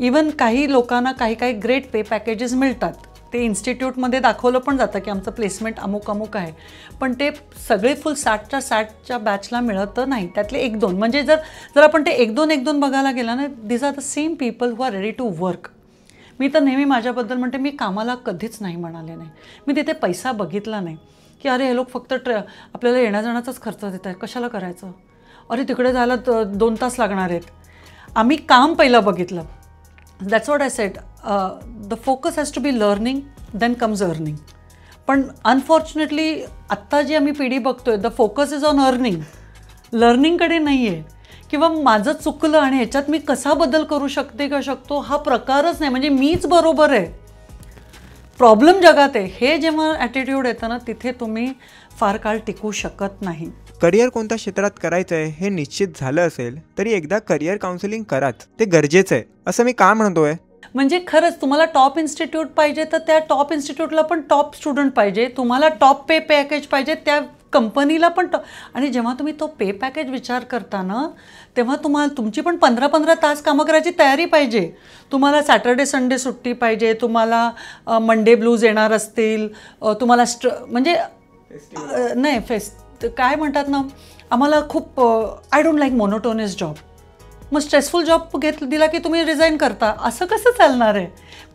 इवन काही लोकांना काही ग्रेट पे पॅकेजेस मिळतात, ते इन्स्टिट्यूटमध्ये दाखवलं पण जातं की आमचं प्लेसमेंट अमुक आहे, पण ते सगळे फुल 60च्या बॅचला मिळतं नाही. त्यातले 1-2 म्हणजे जर आपण ते 1-2 बघायला गेला ना, this are the same people who are ready to work. मी तर नेहमी माझ्याबद्दल म्हणते, मी कामाला कधीच नाही म्हणाले नाही. मी तिथे पैसा बघितला नाही की अरे हे लोक फक्त आपल्याला येण्याजाण्याचाच खर्च देत आहेत, कशाला करायचं, अरे तिकडे जायला 2 तास लागणार आहेत. आम्ही काम पहिलं बघितलं. That's what I said, the focus has to be learning, then comes earning. पण अनफॉर्च्युनेटली आत्ता जी आम्ही पिढी बघतोय, the focus is on earning, लर्निंगकडे नाही आहे. किंवा माझं चुकलं आणि ह्याच्यात मी कसा बदल करू शकतो हा प्रकारच नाही. म्हणजे मीच बरोबर आहे, प्रॉब्लेम जगात आहे, हे जेव्हा ॲटिट्यूड येतं ना, तिथे तुम्ही फार काळ टिकू शकत नाही.
करिअर कोणत्या क्षेत्रात करायचं आहे हे निश्चित झालं असेल तरी एकदा करिअर काउन्सिलिंग कराच, ते गरजेचं आहे असं मी का म्हणतोय.
म्हणजे खरंच तुम्हाला टॉप इन्स्टिट्यूट पाहिजे तर त्या टॉप इन्स्टिट्यूटला पण टॉप स्टुडंट पाहिजे, तुम्हाला टॉप पे पॅकेज पाहिजे त्या कंपनीला पण आणि जेव्हा तुम्ही तो पे पॅकेज विचार करता ना, तेव्हा तुमची पण 15-15 तास कामं करायची तयारी पाहिजे. तुम्हाला सॅटर्डे संडे सुट्टी पाहिजे, तुम्हाला मंडे ब्लूज येणार असतील, तुम्हाला म्हणजे नाही काय म्हणतात ना, आम्हाला खूप I don't like monotonous job. मग स्ट्रेसफुल जॉब दिला की तुम्ही रिझाईन करता, असं कसं चालणार आहे.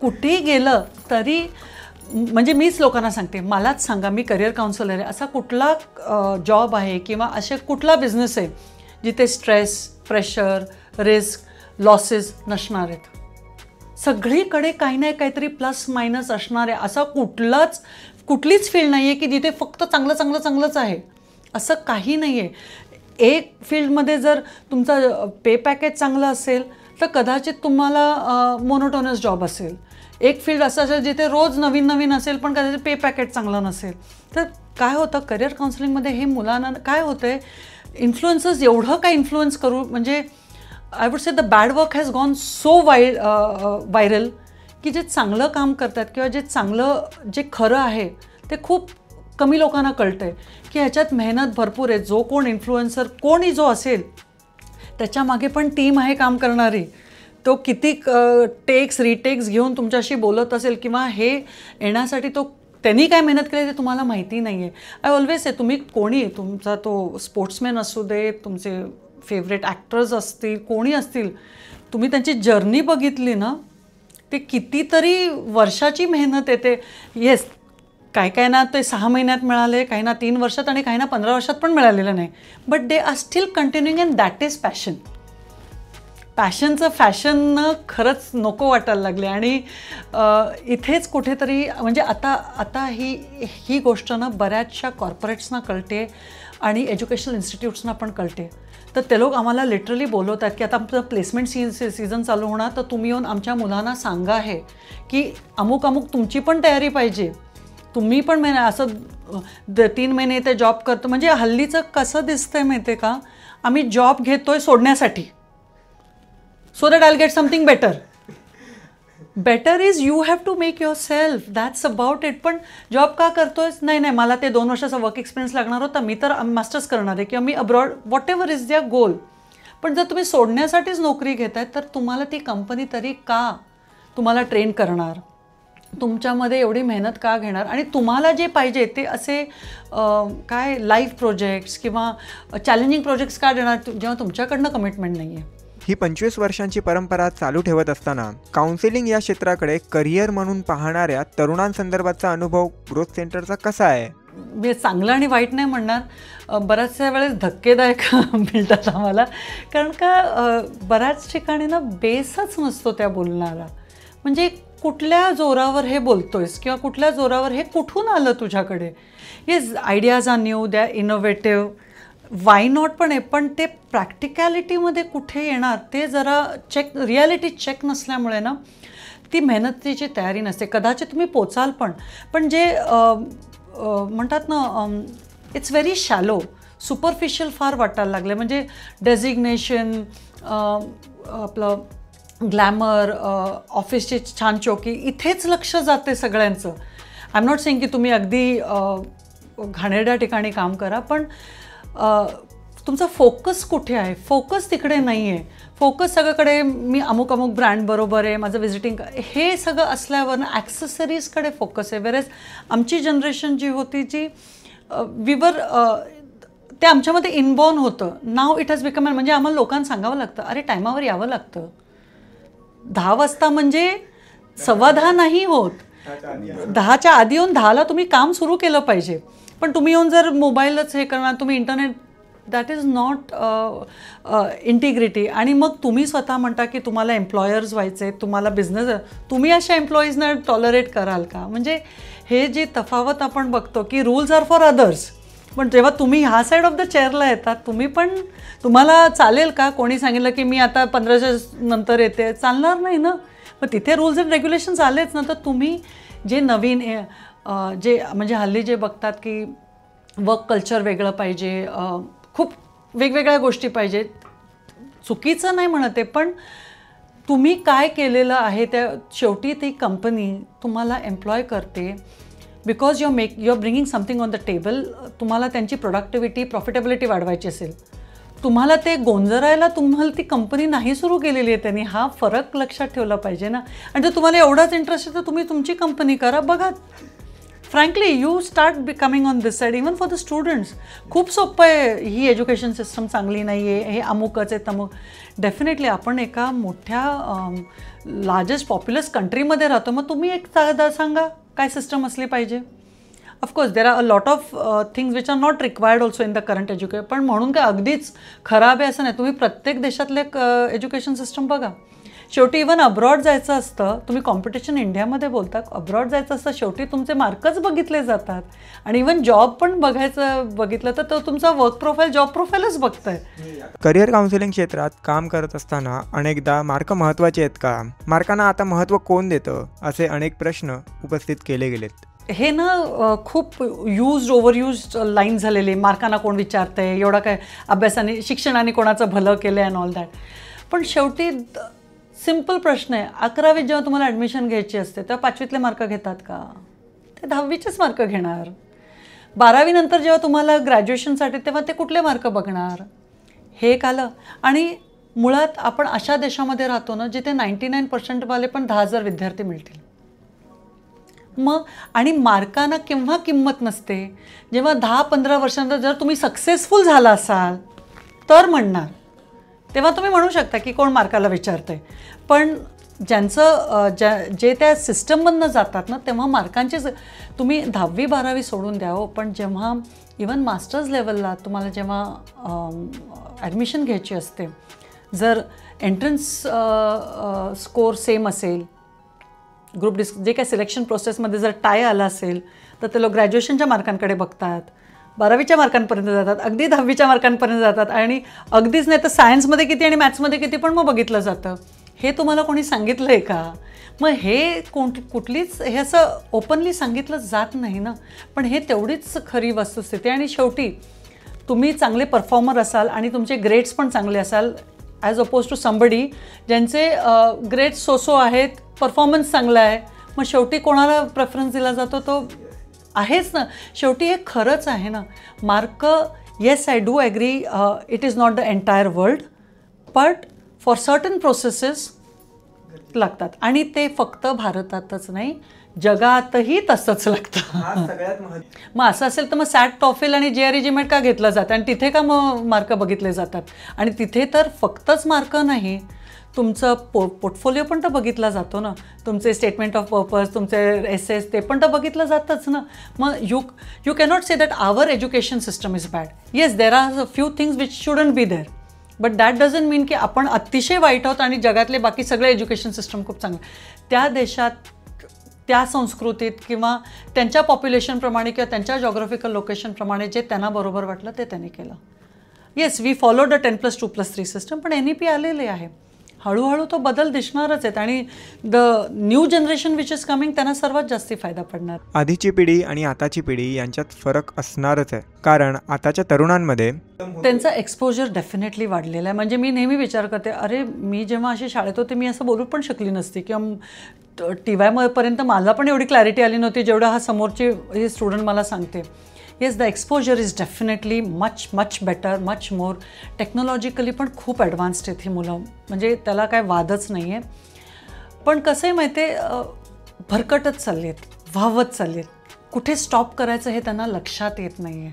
कुठेही गेलं तरी म्हणजे मीच लोकांना सांगते, मलाच सांगा, मी करिअर काउन्सिलर आहे, असा कुठला जॉब आहे किंवा असे कुठला बिझनेस आहे जिथे स्ट्रेस, प्रेशर, रिस्क, लॉसेस नसणार आहेत. सगळीकडे काही नाही काहीतरी प्लस मायनस असणार आहे. असा कुठलीच फील्ड नाही आहे की जिथे फक्त चांगलंच आहे. असं काही नाही आहे. एक फील्डमध्ये जर तुमचा पे पॅकेज चांगलं असेल तर कदाचित तुम्हाला मोनोटोनस जॉब असेल. एक फील्ड असं असेल जिथे रोज नवीन नवीन असेल पण कदाचित पे पॅकेज चांगलं नसेल. तर काय होतं करिअर काउन्सिलिंगमध्ये हे मुलांना काय होतं आहे, इन्फ्लुएन्सर्स एवढं काय इन्फ्लुएन्स करू, म्हणजे I would say the bad work has gone so viral की जे चांगलं काम करतात किंवा जे खरं आहे ते खूप कमी लोकांना कळतं आहे की ह्याच्यात मेहनत भरपूर आहे. जो कोण इन्फ्लुएन्सर कोणी जो असेल त्याच्यामागे पण टीम आहे काम करणारी. तो किती टेक्स रिटेक्स घेऊन तुमच्याशी बोलत असेल किंवा हे येण्यासाठी त्यांनी काय मेहनत केली ते तुम्हाला माहिती नाही आहे. आय ऑलवेज आहे तुम्ही कोणी तुमचा तो स्पोर्ट्समॅन असू दे, तुमचे फेवरेट ॲक्टर्स असतील, कोणी असतील, तुम्ही त्यांची जर्नी बघितली ना, ते कितीतरी वर्षाची मेहनत येते. येस, काय ना ते 6 महिन्यात मिळाले, काही ना 3 वर्षात आणि काही ना 15 वर्षात पण मिळालेलं नाही. But they are still continuing and that is passion. पॅशनचं फॅशननं खरंच नको वाटायला लागले. आणि इथेच कुठेतरी म्हणजे आता ही गोष्ट ना बऱ्याचशा कॉर्पोरेट्सना कळते आणि एज्युकेशनल इन्स्टिट्यूट्सना पण कळते. तर ते लोक आम्हाला लिटरली बोलवतात की आता आमचं प्लेसमेंट सीझन चालू होणार, तर तुम्ही येऊन आमच्या मुलांना सांगा आहे की अमुक तुमची पण तयारी पाहिजे, तुम्ही पण असं 3 महिने ते जॉब करतो. म्हणजे हल्लीचं कसं दिसतंय माहिती आहे का, आम्ही जॉब घेतोय सोडण्यासाठी, so that I'll get something better. Better is you have to make yourself. That's about it. पण जॉब का करतोयस? नाही मला ते 2 वर्षाचा वर्क एक्सपिरियन्स लागणार होता, मी तर मास्टर्स करणार आहे किंवा मी abroad, whatever is their goal. पण जर तुम्ही सोडण्यासाठीच नोकरी घेताय तर तुम्हाला ती कंपनी तरी का तुम्हाला ट्रेन करणार, तुमच्यामध्ये एवढी मेहनत का घेणार. आणि तुम्हाला जे पाहिजे ते असे काय लाईफ प्रोजेक्ट्स किंवा चॅलेंजिंग प्रोजेक्ट्स का देणार जेव्हा तुमच्याकडनं कमिटमेंट नाही आहे.
ही 25 वर्षांची परंपरा चालू ठेवत असताना काउन्सिलिंग या क्षेत्राकडे करिअर म्हणून पाहणाऱ्या तरुणांसंदर्भातचा अनुभव ग्रोथ सेंटरचा कसा आहे?
मी चांगलं आणि वाईट नाही म्हणणार, बऱ्याचशा वेळेस धक्केदायक मिळतात आम्हाला. कारण का बऱ्याच ठिकाणी ना बेसच नसतो त्या बोलणारा. म्हणजे कुठल्या जोरावर हे बोलतोयस किंवा कुठल्या जोरावर हे कुठून आलं तुझ्याकडे. Yes, ideas are new, they are innovative, why not पण आहे, पण ते प्रॅक्टिकॅलिटीमध्ये कुठे येणार ते जरा रियालिटी चेक नसल्यामुळे ना ती मेहनतीची तयारी नसते. कदाचित तुम्ही पोचाल पण जे म्हणतात ना इट्स व्हेरी शॅलो, सुपरफिशियल फार वाटायला लागले. म्हणजे डेझिग्नेशन, आपलं ग्लॅमर, ऑफिसची छान चौकी, इथेच लक्ष जाते सगळ्यांचं. आय एम नॉट सेइंग की तुम्ही अगदी घाणेरड्या ठिकाणी काम करा, पण तुमचा फोकस कुठे आहे? फोकस तिकडे नाही आहे. फोकस सगळीकडे मी अमुक ब्रँड बरोबर आहे, माझं व्हिजिटिंग, हे सगळं असल्यावर ना ॲक्सेसरीजकडे फोकस आहे. वेरेज आमची जनरेशन जी होती जी विवर ते आमच्यामध्ये इनबॉर्न होतं. नाव इट हॅज बिकम, म्हणजे आम्हाला लोकांना सांगावं लागतं, अरे टायमावर यावं लागतं. 10 वाजता म्हणजे 10:15 नाही होत, 10च्या आधी येऊन 10ला तुम्ही काम सुरू केलं पाहिजे. पण तुम्ही येऊन जर मोबाईलच हे करणार, तुम्ही internet, that is not integrity. आणि मग तुम्ही स्वतः म्हणता की तुम्हाला एम्प्लॉयर्स व्हायचे, तुम्हाला बिझनेस, तुम्ही अशा एम्प्लॉईजना टॉलरेट कराल का? म्हणजे हे जी तफावत आपण बघतो की रूल्स आर फॉर अदर्स, पण जेव्हा तुम्ही ह्या साईड ऑफ द चेअरला येतात तुम्ही पण, तुम्हाला चालेल का? कोणी सांगितलं की मी आता 15च्या नंतर येते, चालणार नाही ना. मग तिथे रूल्स अँड रेग्युलेशन्स आलेच ना. तर तुम्ही जे नवीन जे म्हणजे हल्ली जे बघतात की वर्क कल्चर वेगळं पाहिजे, खूप वेगवेगळ्या गोष्टी पाहिजेत, चुकीचं नाही म्हणत आहे, पण तुम्ही काय केलेलं आहे त्या शेवटी ती कंपनी तुम्हाला एम्प्लॉय करते because you are bringing something on the table. तुम्हाला त्यांची प्रोडक्टिव्हिटी, प्रॉफिटेबिलिटी वाढवायची असेल, तुम्हाला ते गोंजरायला तुम्हाला ती कंपनी नाही सुरू केलेली आहे त्यांनी. हा फरक लक्षात ठेवला पाहिजे ना. आणि जर तुम्हाला एवढाच इंटरेस्ट आहे तर तुम्ही तुमची कंपनी करा. बघा, frankly you start becoming on this side. Even for the students खूप सोपं आहे. ही एज्युकेशन सिस्टम चांगली नाही आहे, हे अमुकच आहे तमुक. डेफिनेटली आपण एका मोठ्या लार्जेस्ट पॉप्युलस कंट्रीमध्ये राहतो, मग तुम्ही एक सांगा काय सिस्टम असली पाहिजे. Of course there are a lot of things which are not required also in the current education. पण म्हणून काय अगदीच खराब आहे असं नाही. तुम्ही प्रत्येक देशातले एज्युकेशन सिस्टम बघा. शेवटी इवन अब्रॉड जायचं असतं, तुम्ही कॉम्पिटिशन इंडियामध्ये बोलता, अब्रॉड जायचं असतं, शेवटी तुमचे मार्कच बघितले जातात. आणि इवन जॉब पण बघितलं तर तो तुमचा वर्क प्रोफाईल, जॉब प्रोफाईलच बघताय.
करिअर काउन्सिलिंग क्षेत्रात काम करत असताना अनेकदा मार्क महत्त्वाचे आहेत का, मार्कांना आता महत्त्व कोण देतं, असे अनेक प्रश्न उपस्थित केले गेलेत.
हे ना खूप ओव्हरयूज्ड लाईन झालेली. मार्कांना कोण विचारतंय, एवढा काय अभ्यासाने शिक्षणाने कोणाचं भलं केलं अँड ऑल दॅट. पण शेवटी सिम्पल प्रश्न आहे, 11वीत जेव्हा तुम्हाला ॲडमिशन घ्यायची असते तेव्हा 5वीतले मार्क घेतात का? ते 10वीचेच मार्क घेणार. 12वी नंतर जेव्हा तुम्हाला ग्रॅज्युएशनसाठी तेव्हा ते कुठले मार्क बघणार? हे एक आलं. आणि मुळात आपण अशा देशामध्ये राहतो ना जिथे 99% पण 10,000 विद्यार्थी मिळतील. मग आणि मार्कांना केव्हा किंमत नसते, जेव्हा 10-15 वर्षांनंतर जर तुम्ही सक्सेसफुल झाला असाल तर म्हणणार, तेव्हा तुम्ही म्हणू शकता की कोण मार्काला विचारतंय. पण जे त्या सिस्टममधनं जातात ना, तेव्हा मार्कांचे तुम्ही 10वी-12वी सोडून द्या हो, पण जेव्हा इवन मास्टर्स लेवलला तुम्हाला जेव्हा ॲडमिशन घ्यायची असते, जर एंट्रन्स स्कोर सेम असेल, ग्रुप जे काय सिलेक्शन प्रोसेसमध्ये जर टाय आला असेल तर ते लोक ग्रॅज्युएशनच्या मार्कांकडे बघतात, 12वीच्या मार्कांपर्यंत जातात, अगदी 10वीच्या मार्कांपर्यंत जातात. आणि अगदीच नाही तर सायन्समध्ये किती आणि मॅथ्समध्ये किती पण मग बघितलं जातं. हे तुम्हाला कोणी सांगितलं आहे का? मग हे कुठलीच हे असं ओपनली सांगितलं जात नाही ना. पण हे तेवढीच खरी वस्तुस्थिती. आणि शेवटी तुम्ही चांगले परफॉर्मर असाल आणि तुमचे ग्रेड्स पण चांगले असाल ॲज अपोज टू समबडी ज्यांचे ग्रेड्स सो आहेत, परफॉर्मन्स चांगला आहे, मग शेवटी कोणाला प्रेफरन्स दिला जातो? तो आहेच ना. शेवटी हे खरंच आहे ना. Mark, yes I do agree, it is not the entire world, but for certain processes लागतात. आणि ते फक्त भारतातच नाही, जगातही तसंच लागतं. मग असं असेल तर मग सॅट, टॉफेल आणि JEE GMAT का घेतलं जातं आणि तिथे का मग मार्क बघितले जातात? आणि तिथे तर फक्तच मार्क नाही, तुमचं पोर्टफोलिओ पण तर बघितला जातो ना, तुमचे स्टेटमेंट ऑफ पर्पज, तुमचे एसेस, ते पण तर बघितलं जातंच ना. मग you cannot say that our education system is bad. Yes, there are a few things which shouldn't be there, but that doesn't mean की आपण अतिशय वाईट आहोत आणि जगातले बाकी सगळे एज्युकेशन सिस्टम खूप चांगले. त्या देशात, त्या संस्कृतीत किंवा त्यांच्या पॉप्युलेशनप्रमाणे किंवा त्यांच्या जॉग्राफिकल लोकेशनप्रमाणे जे त्यांना बरोबर वाटलं ते त्यांनी केलं. Yes, we followed a 10+2+3 system, पण NEP आलेले आहे. हळूहळू तो बदल दिसणारच आहेत आणि the new generation which is coming त्यांना सर्वात जास्ती फायदा पडणार.
आधीची पिढी आणि आताची पिढी यांच्यात फरक असणारच आहे, कारण आताच्या तरुणांमध्ये
त्यांचा एक्सपोजर डेफिनेटली वाढलेला आहे. म्हणजे मी नेहमी विचार करते, अरे मी जेव्हा अशी शाळेत होते मी असं बोलू पण शकली नसती किंवा TY पर्यंत मला पण एवढी क्लॅरिटी आली नव्हती जेवढं हा समोरची ही स्टुडंट मला सांगते. Yes, the exposure is definitely much better, much more. Technologically पण खूप ॲडव्हान्स्ड आहेत ही मुलं, म्हणजे त्याला काय वादच नाही आहे. पण कसं आहे माहिती आहे, भरकटत चालली आहेत, व्हावत चालली आहेत. कुठे स्टॉप करायचं हे त्यांना लक्षात येत नाही आहे.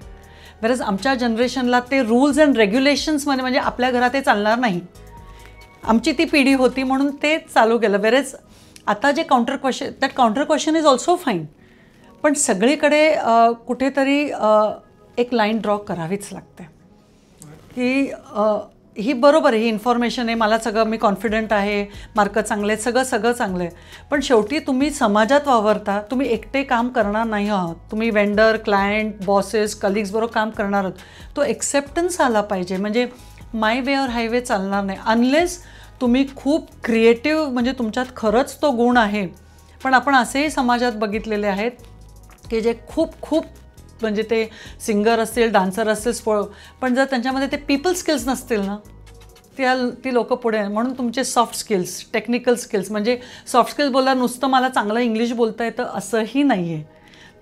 वेरज आमच्या जनरेशनला ते रूल्स अँड रेग्युलेशन्समध्ये, म्हणजे आपल्या घरात ते चालणार नाही, आमची ती पिढी होती म्हणून ते चालू केलं. वेरज आता जे counter question is also fine, पण सगळीकडे कुठेतरी एक लाईन ड्रॉ करावीच लागते की ही बरोबर आहे, ही इन्फॉर्मेशन आहे, मला सगळं, मी कॉन्फिडंट आहे, मार्क चांगले आहेत, सगळं चांगलं आहे. पण शेवटी तुम्ही समाजात वावरता, तुम्ही एकटे काम करणार नाही आहात, तुम्ही वेंडर, क्लायंट, बॉसेस, कलिग्स बरोबर काम करणार आहात. तो एक्सेप्टन्स आला पाहिजे. म्हणजे माय वे और हायवे चालणार नाही अनलेस तुम्ही खूप क्रिएटिव्ह, म्हणजे तुमच्यात खरंच तो गुण आहे. पण आपण असेही समाजात बघितलेले आहेत की जे खूप म्हणजे ते सिंगर असतील, डान्सर असतील, पण जर त्यांच्यामध्ये ते पीपल स्किल्स नसतील ना, ती लोकं पुढे. म्हणून तुमचे सॉफ्ट स्किल्स, टेक्निकल स्किल्स, म्हणजे सॉफ्ट स्किल्स बोलला नुसतं मला चांगलं इंग्लिश बोलता येतं असंही नाही आहे.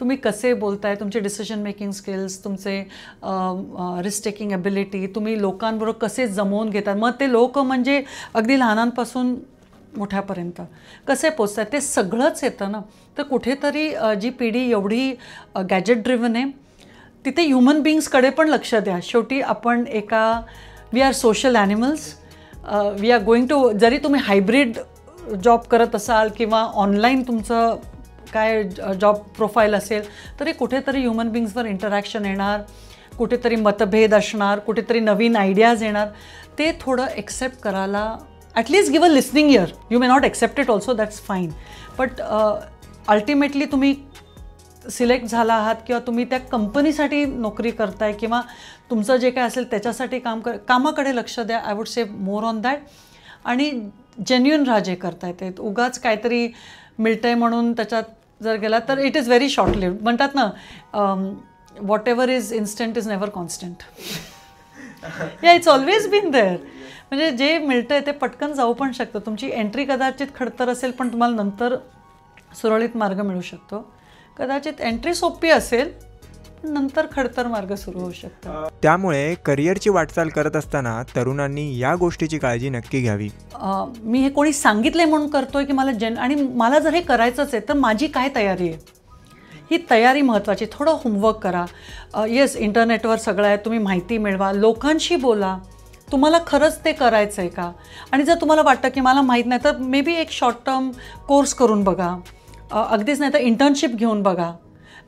तुम्ही कसे बोलताय, तुमचे डिसिजन मेकिंग स्किल्स, तुमचे रिस्क टेकिंग ॲबिलिटी, तुम्ही लोकांबरोबर कसे जमवून घेतात. मग ते लोक म्हणजे अगदी लहानांपासून मोठ्यापर्यंत कसे पोचतात ते सगळंच येतं ना. तर कुठेतरी जी पिढी एवढी गॅजेट ड्रिव्हन आहे, तिथे ह्युमन बिईंग्सकडे पण लक्ष द्या. शेवटी आपण we are social animals, we are going to, जरी तुम्ही हायब्रिड जॉब करत असाल किंवा ऑनलाईन तुमचं काय जॉब प्रोफाईल असेल, तरी कुठेतरी ह्युमन बिईंग्सवर इंटरॅक्शन येणार, कुठेतरी मतभेद असणार, कुठेतरी नवीन आयडियाज येणार. ते थोडं एक्सेप्ट करायला at least give a listening ear. You may not accept it also, that's fine, but ultimately तुम्ही सिलेक्ट झाला आहात किंवा तुम्ही त्या कंपनीसाठी नोकरी करताय किंवा तुमचं जे काय असेल त्याच्यासाठी कामाकडे लक्ष द्या. I would say more on that. आणि जेन्युइन राहा जे करताय ते. उगाच काहीतरी मिळतंय म्हणून त्याच्यात जर गेला तर it is very short lived. म्हणतात ना, what ever is instant is never constant. या, इट्स ऑलवेज बीन देअर. म्हणजे जे मिळतंय ते पटकन जाऊ पण शकतं. तुमची एंट्री कदाचित खडतर असेल पण तुम्हाला नंतर सुरळीत मार्ग मिळू शकतो. कदाचित एंट्री सोपी असेल पण नंतर खडतर मार्ग सुरू होऊ शकतो.
त्यामुळे करिअरची वाटचाल करत असताना तरुणांनी या गोष्टीची काळजी नक्की घ्यावी.
मी हे कोणी सांगितलंय म्हणून करतोय की मला आणि मला जर हे करायचंच आहे तर माझी काय तयारी आहे, ही तयारी महत्त्वाची. थोडं होमवर्क करा. येस, इंटरनेटवर सगळं आहे, तुम्ही माहिती मिळवा, लोकांशी बोला, तुम्हाला खरंच ते करायचं आहे का. आणि जर तुम्हाला वाटतं की मला माहीत नाही तर मे बी एक शॉर्ट टर्म कोर्स करून बघा. अगदीच नाही तर इंटर्नशिप घेऊन बघा.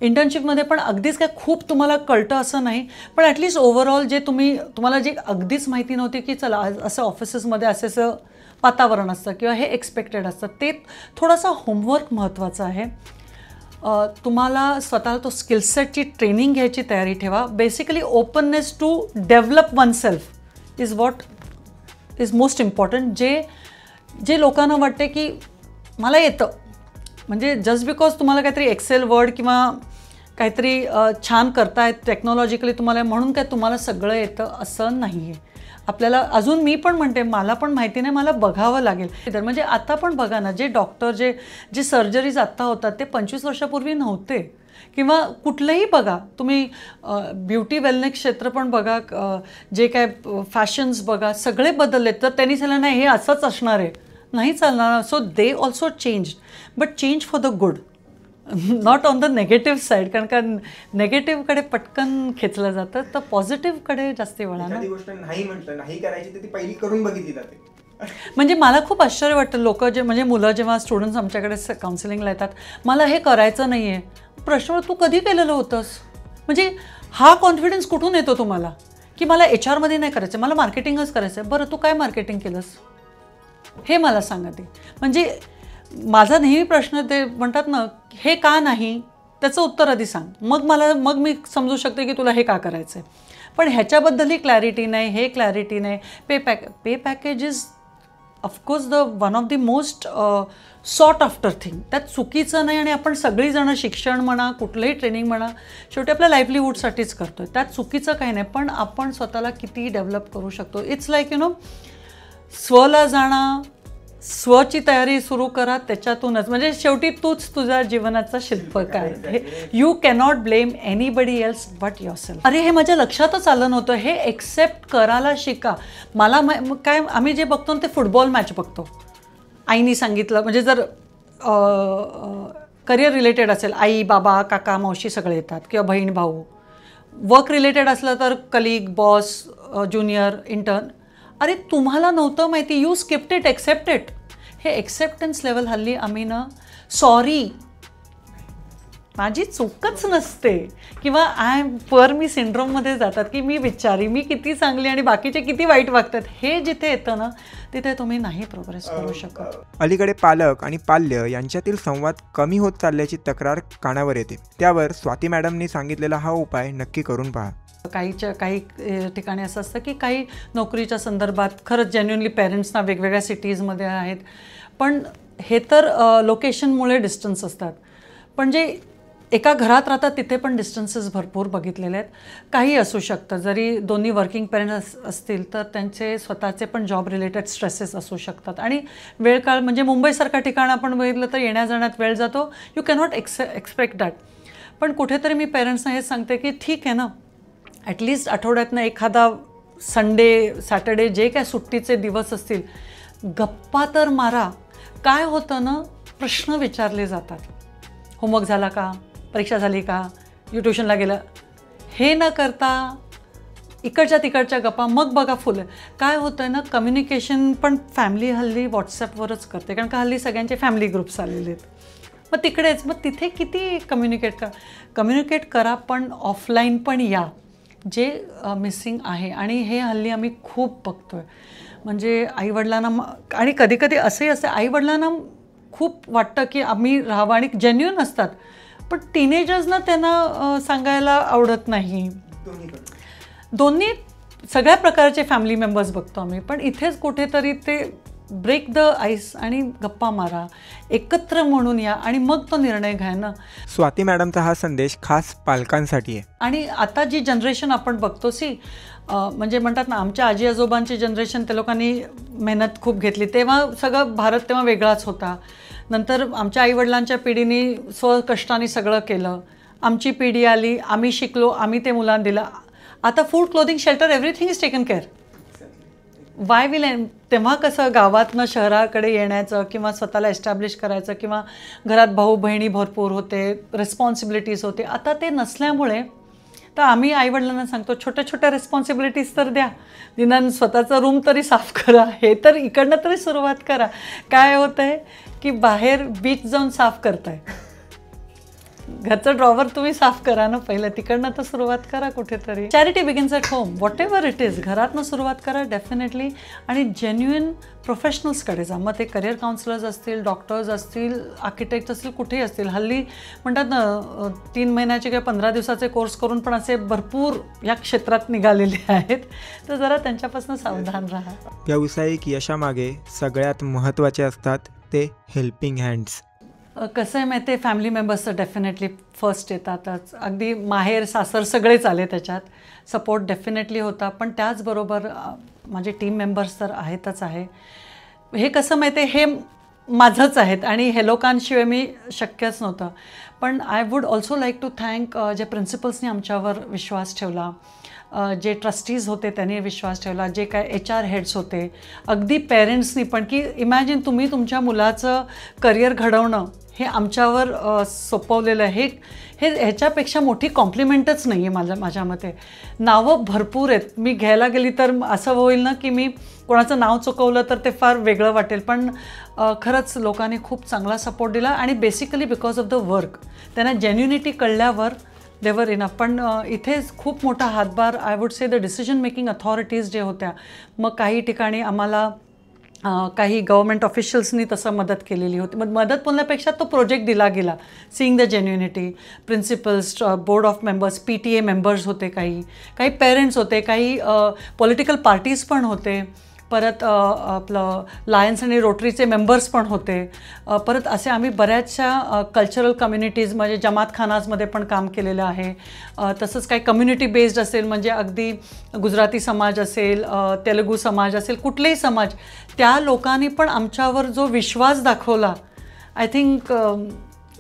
इंटर्नशिपमध्ये पण अगदीच काय खूप तुम्हाला कळतं असं नाही, पण ॲटलिस्ट ओव्हरऑल जे तुम्हाला जे अगदीच माहिती नव्हती की चला असं ऑफिसेसमध्ये असं वातावरण असतं किंवा हे एक्सपेक्टेड असतं, ते थोडासा होमवर्क महत्त्वाचं आहे. तुम्हाला स्वतःला तो स्किलसेटची ट्रेनिंग घ्यायची तयारी ठेवा. Basically openness to develop one self is what is most important. जे लोकांना वाटते की मला येतं, म्हणजे जस्ट बिकॉज तुम्हाला काहीतरी एक्सेल वर्ड किंवा काहीतरी छान करतायत टेक्नॉलॉजिकली तुम्हाला म्हणून काय तुम्हाला सगळं येतं असं नाही आहे. आपल्याला अजून मी पण म्हणते मला पण माहिती नाही, मला बघावं लागेल. म्हणजे आता पण बघा ना, जे डॉक्टर जे सर्जरीज आत्ता होतात ते 25 वर्षापूर्वी नव्हते. किंवा कुठलंही बघा तुम्ही, ब्युटी वेलनेस क्षेत्र पण बघा, जे काय फॅशन्स बघा, सगळे बदललेत. तर त्यांनी सांगितलं नाही हे असंच असणार आहे, नाही चालणार. So they also change, but change for the good, not on the negative side. कारण का नेगेटिव्हकडे पटकन खेचलं जातं, तर पॉझिटिव्हकडे जास्त वळा ना.
गोष्ट नाही म्हटलं नाही करायची तर ती पहिली करून बघितली जाते.
म्हणजे मला खूप आश्चर्य वाटतं, लोक म्हणजे मुलं जेव्हा स्टुडंट्स आमच्याकडे काउन्सिलिंगला येतात, मला हे करायचं नाही आहे. प्रश्न, तू कधी केलेलं होतंस? म्हणजे हा कॉन्फिडन्स कुठून येतो तुम्हाला की मला HR मध्ये नाही करायचं, मला मार्केटिंगच करायचं आहे. बरं, तू काय मार्केटिंग केलंस हे मला सांगा ते. म्हणजे माझा नेहमी प्रश्न ते म्हणतात ना, हे का नाही त्याचं उत्तर आधी सांग, मग मी समजू शकते की तुला हे का करायचं आहे. पण ह्याच्याबद्दलही क्लॅरिटी नाही, हे क्लॅरिटी नाही. Pay package is of course one of the most sought after thing. त्यात चुकीचं नाही. आणि आपण सगळीजणं शिक्षण म्हणा, कुठलंही ट्रेनिंग म्हणा, शेवटी आपल्या लाईव्हलीहूडसाठीच करतो आहे. त्यात चुकीचं काही नाही. पण आपण स्वतःला किती डेव्हलप करू शकतो. इट्स लाईक स्वला जाणं, स्वची तयारी सुरू करा, त्याच्यातूनच म्हणजे शेवटी तूच तुझ्या जीवनाचा शिल्पकार आहे. You cannot blame anybody else but yourself. अरे हे माझ्या लक्षातच आलं नव्हतं, हे एक्सेप्ट करायला शिका. मला काय, आम्ही जे बघतो ना ते फुटबॉल मॅच बघतो, आईनी सांगितलं. म्हणजे जर करिअर रिलेटेड असेल, आई बाबा काका मावशी सगळे येतात, किंवा बहीण भाऊ. वर्क रिलेटेड असलं तर कलिग, बॉस, ज्युनियर, इंटर्न. अरे तुम्हाला नव्हतं माहिती, you skipped it, accept it. हे एक्सेप्टन्स लेवल हल्ली आम्ही ना, सॉरी माझी चूकच नसते किंवा मी सिंड्रोममध्ये जातात की मी बिचारी, मी किती चांगली आणि बाकीचे किती वाईट वागतात. हे जिथे येतं ना तिथे तुम्ही नाही प्रोग्रेस करू शकत.
अलीकडे पालक आणि पाल्य यांच्यातील संवाद कमी होत चालल्याची तक्रार कानावर येते. त्यावर स्वाती मॅडमनी सांगितलेला हा उपाय नक्की करून पहा.
काही ठिकाणी असं असतं की काही नोकरीच्या संदर्भात खरंच जेन्युनली पेरेंट्सना वेगवेगळ्या सिटीजमध्ये आहेत, पण हे तर लोकेशनमुळे डिस्टन्स असतात. पण जे एका घरात राहतात तिथे पण डिस्टन्सेस भरपूर बघितलेले आहेत. काही असू शकतं, जरी दोन्ही वर्किंग पेरेंट्स असतील तर त्यांचे स्वतःचे पण जॉब रिलेटेड स्ट्रेसेस असू शकतात. आणि वेळ काळ म्हणजे मुंबईसारखा ठिकाण आपण बघितलं तर येण्या जाण्यात वेळ जातो. You cannot expect that. पण कुठेतरी मी पेरेंट्सना हेच सांगते की ठीक आहे ना, ॲटलिस्ट आठवड्यातनं एखादा संडे सॅटर्डे जे काय सुट्टीचे दिवस असतील, गप्पा तर मारा. काय होतं ना, प्रश्न विचारले जातात. होमवर्क झाला का, परीक्षा झाली का, ट्युशनला गेलं, हे न करता इकडच्या तिकडच्या गप्पा, मग बघा फुलं. काय होतं आहे ना, कम्युनिकेशन पण फॅमिली हल्ली व्हॉट्सॲपवरच करते, कारण का हल्ली सगळ्यांचे फॅमिली ग्रुप्स आलेले आहेत. मग तिकडेच, मग तिथे किती कम्युनिकेट करा, पण ऑफलाईन पण या, जे मिसिंग आहे. आणि हे हल्ली आम्ही खूप बघतो आहे. म्हणजे आईवडिलांना आणि कधी कधी असंही असते, आईवडिलांना खूप वाटतं की आम्ही राहावं आणि जेन्युइन असतात, पण टीनेजर्सना त्यांना सांगायला आवडत नाही. दोन्ही सगळ्या प्रकारचे फॅमिली मेंबर्स बघतो आम्ही, पण इथेच कुठेतरी ते ब्रेक द आईस आणि गप्पा मारा, एकत्र म्हणून या आणि मग तो निर्णय घ्या ना.
स्वाती मॅडमचा हा संदेश खास पालकांसाठी आहे.
आणि आता जी जनरेशन आपण बघतो म्हणजे म्हणतात ना, आमच्या आजी आजोबांची जनरेशन त्या लोकांनी मेहनत खूप घेतली, तेव्हा सगळं भारत तेव्हा वेगळाच होता. नंतर आमच्या आईवडिलांच्या पिढीने स्वकष्टाने सगळं केलं. आमची पिढी आली, आम्ही शिकलो, आम्ही ते मुलांना दिलं. आता food, clothing, shelter, everything is taken care. Y will तेव्हा कसं गावातनं शहराकडे येण्याचं किंवा स्वतःला एस्टॅब्लिश करायचं किंवा घरात भाऊ बहिणी भरपूर होते, रिस्पॉन्सिबिलिटीज होते. आता ते नसल्यामुळे तर आम्ही आईवडिलांना सांगतो, छोट्या छोट्या रिस्पॉन्सिबिलिटीज तर द्या, निदान स्वतःचा रूम तरी साफ करा, हे तर इकडनं तरी सुरुवात करा. काय होतं आहे की बाहेर बीच जाऊन साफ करताय, घरचं ड्रॉवर तुम्ही साफ करा ना पहिलं, तिकडनं तर सुरुवात करा कुठेतरी. Charity begins at home, what ever it is, घरातनं सुरुवात करा डेफिनेटली. आणि जेन्युइन प्रोफेशनल्सकडे जा, मग ते करिअर काउन्सिलर्स असतील, डॉक्टर्स असतील, आर्किटेक्ट असतील, कुठेही असतील. हल्ली म्हणतात ना 3 महिन्याचे किंवा 15 दिवसाचे कोर्स करून पण असे भरपूर या क्षेत्रात निघालेले आहेत, तर जरा त्यांच्यापासून सावधान राहा.
व्यावसायिक यशामागे सगळ्यात महत्त्वाचे असतात ते हेल्पिंग हँड्स.
कसं आहे माहिती आहे, फॅमिली मेंबर्स तर डेफिनेटली फर्स्ट येतातच. अगदी माहेर सासर सगळेच आले त्याच्यात, सपोर्ट डेफिनेटली होता. पण त्याचबरोबर माझे टीम मेंबर्स तर आहेतच आहे. हे कसं माहिती आहे, हे माझंच आहेत आणि हे लोकांशिवाय मी शक्यच नव्हतं. पण I would also like to thank जे प्रिन्सिपल्सनी आमच्यावर विश्वास ठेवला, जे ट्रस्टीज होते त्यांनी विश्वास ठेवला, जे काय HR हेड्स होते, अगदी पेरेंट्सनी पण, की इमॅजिन तुम्ही तुमच्या मुलाचं करिअर घडवणं हे आमच्यावर सोपवलेलं आहे. हे ह्याच्यापेक्षा मोठी कॉम्प्लिमेंटच नाही आहे माझ्या मते. नावं भरपूर आहेत, मी घ्यायला गेली तर असं होईल ना की मी कोणाचं नाव चुकवलं तर ते फार वेगळं वाटेल. पण खरंच लोकांनी खूप चांगला सपोर्ट दिला आणि basically because of the work त्यांना जेन्युनिटी कळल्यावर देवर इनफ. पण इथेच खूप मोठा हातभार I would say the decision making authorities जे होत्या. मग काही ठिकाणी आम्हाला काही गव्हर्मेंट ऑफिशियल्सनी तसं मदत केलेली होती. मग मदत बोलण्यापेक्षा तो प्रोजेक्ट दिला गेला. Seeing the genuinity, principles, board of members, PTA members होते, काही पेरेंट्स होते, काही पॉलिटिकल पार्टीज पण होते, परत आपलं लायन्स आणि रोटरीचे मेंबर्स पण होते, परत असे आम्ही बऱ्याचशा कल्चरल कम्युनिटीज म्हणजे जमातखानाजमध्ये पण काम केलेलं आहे. तसंच काही कम्युनिटी बेस्ड असेल म्हणजे अगदी गुजराती समाज असेल, तेलुगू समाज असेल, कुठलेही समाज, त्या लोकांनी पण आमच्यावर जो विश्वास दाखवला, I think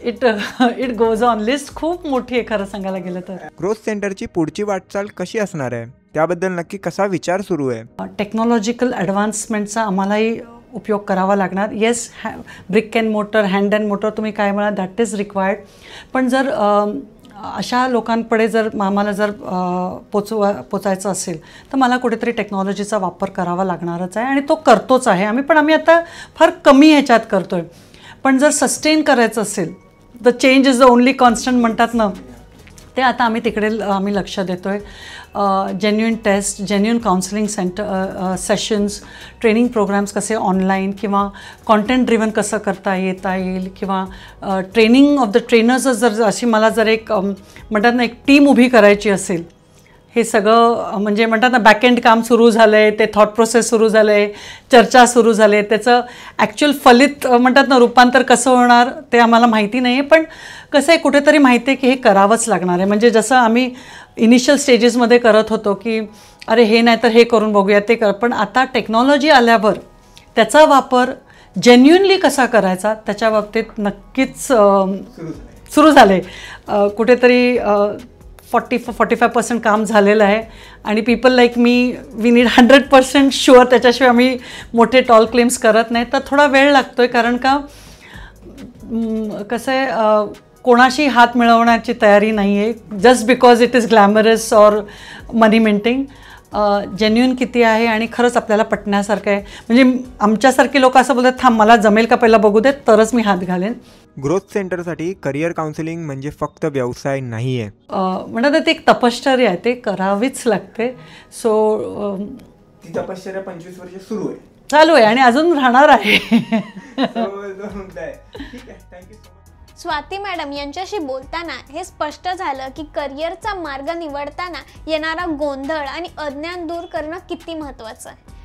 it goes on. List खूप मोठी आहे खरं सांगायला गेलं तर.
ग्रोथ सेंटरची पुढची वाटचाल कशी असणार आहे, त्याबद्दल नक्की कसा विचार सुरू आहे?
टेक्नॉलॉजिकल ॲडव्हान्समेंटचा आम्हालाही उपयोग करावा लागणार. Yes, brick and motor, hand and motor तुम्ही काय म्हणा, दॅट इज रिक्वायर्ड. पण जर अशा लोकांकडे जर आम्हाला जर पोचायचं असेल तर मला कुठेतरी टेक्नॉलॉजीचा वापर करावा लागणारच आहे आणि तो करतोच आहे आम्ही. पण आम्ही आता फार कमी ह्याच्यात करतो आहे. पण जर सस्टेन करायचं असेल, the change is the only constant म्हणतात ना, ते आता आम्ही तिकडे लक्ष देतो आहे. Genuine test, genuine counselling sessions, training programs कसे ऑनलाईन किंवा कॉन्टेंट ड्रिव्हन कसं करता येईल किंवा ट्रेनिंग ऑफ द ट्रेनर्सच जर अशी मला जर एक म्हणतात ना एक टीम उभी करायची असेल, हे सगळं म्हणजे म्हणतात ना बॅकएंड काम सुरू झालं आहे, ते थॉट प्रोसेस सुरू झालं आहे, चर्चा सुरू झाली आहे, त्याचं ॲक्च्युअल फलित म्हणतात ना रूपांतर कसं होणार ते आम्हाला माहिती नाही आहे. पण कसं आहे, कुठेतरी माहिती आहे की हे करावंच लागणार आहे. म्हणजे जसं आम्ही इनिशियल स्टेजेसमध्ये करत होतो की अरे हे नाही तर हे करून बघूया, ते कर. पण आता टेक्नॉलॉजी आल्यावर त्याचा वापर जेन्युइनली कसा करायचा त्याच्या बाबतीत नक्कीच सुरू झालं आहे. कुठेतरी 40-45% काम झालेलं आहे आणि पीपल लाईक मी वी नीड 100% शुअर. त्याच्याशिवाय आम्ही मोठे टॉल क्लेम्स करत नाही. तर थोडा वेळ लागतो आहे, कारण का कसं आहे, कोणाशी हात मिळवण्याची तयारी नाही आहे just because it is glamorous or money minting. Genuine किती आहे आणि खरंच आपल्याला पटण्यासारखं आहे. म्हणजे आमच्यासारखे लोक असं बोलतात, थांब मला जमेल का पहिला बघू देत तरच मी हात घालेन.
ग्रोथ सेंटरसाठी करिअर काउन्सिलिंग म्हणजे फक्त व्यवसाय नाही आहे,
म्हणतात ते एक तपश्चर्या आहे, ते करावीच लागते. सो
ती तपश्चर्या 25 वर्ष सुरू आहे.
चालू आहे आणि अजून राहणार आहे.
ठीक आहे, thank you so much.
Swati madam यांच्याशी बोलताना हे स्पष्ट झालं की करिअरचा मार्ग निवडताना येणारा गोंधळ आणि अज्ञान दूर करणं किती महत्त्वाचं आहे.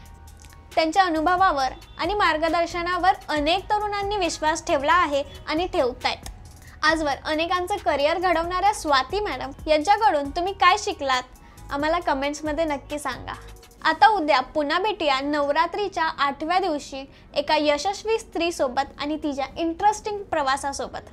त्यांच्या अनुभवावर आणि मार्गदर्शनावर अनेक तरुणांनी विश्वास ठेवला आहे आणि ठेवतायत. आजवर अनेकांचं करिअर घडवणाऱ्या स्वाती मॅडम यांच्याकडून तुम्ही काय शिकलात, आम्हाला कमेंट्समध्ये नक्की सांगा. आता उद्या पुन्हा भेटूया नवरात्रीच्या 8व्या दिवशी एका यशस्वी स्त्रीसोबत आणि तिच्या इंटरेस्टिंग प्रवासासोबत.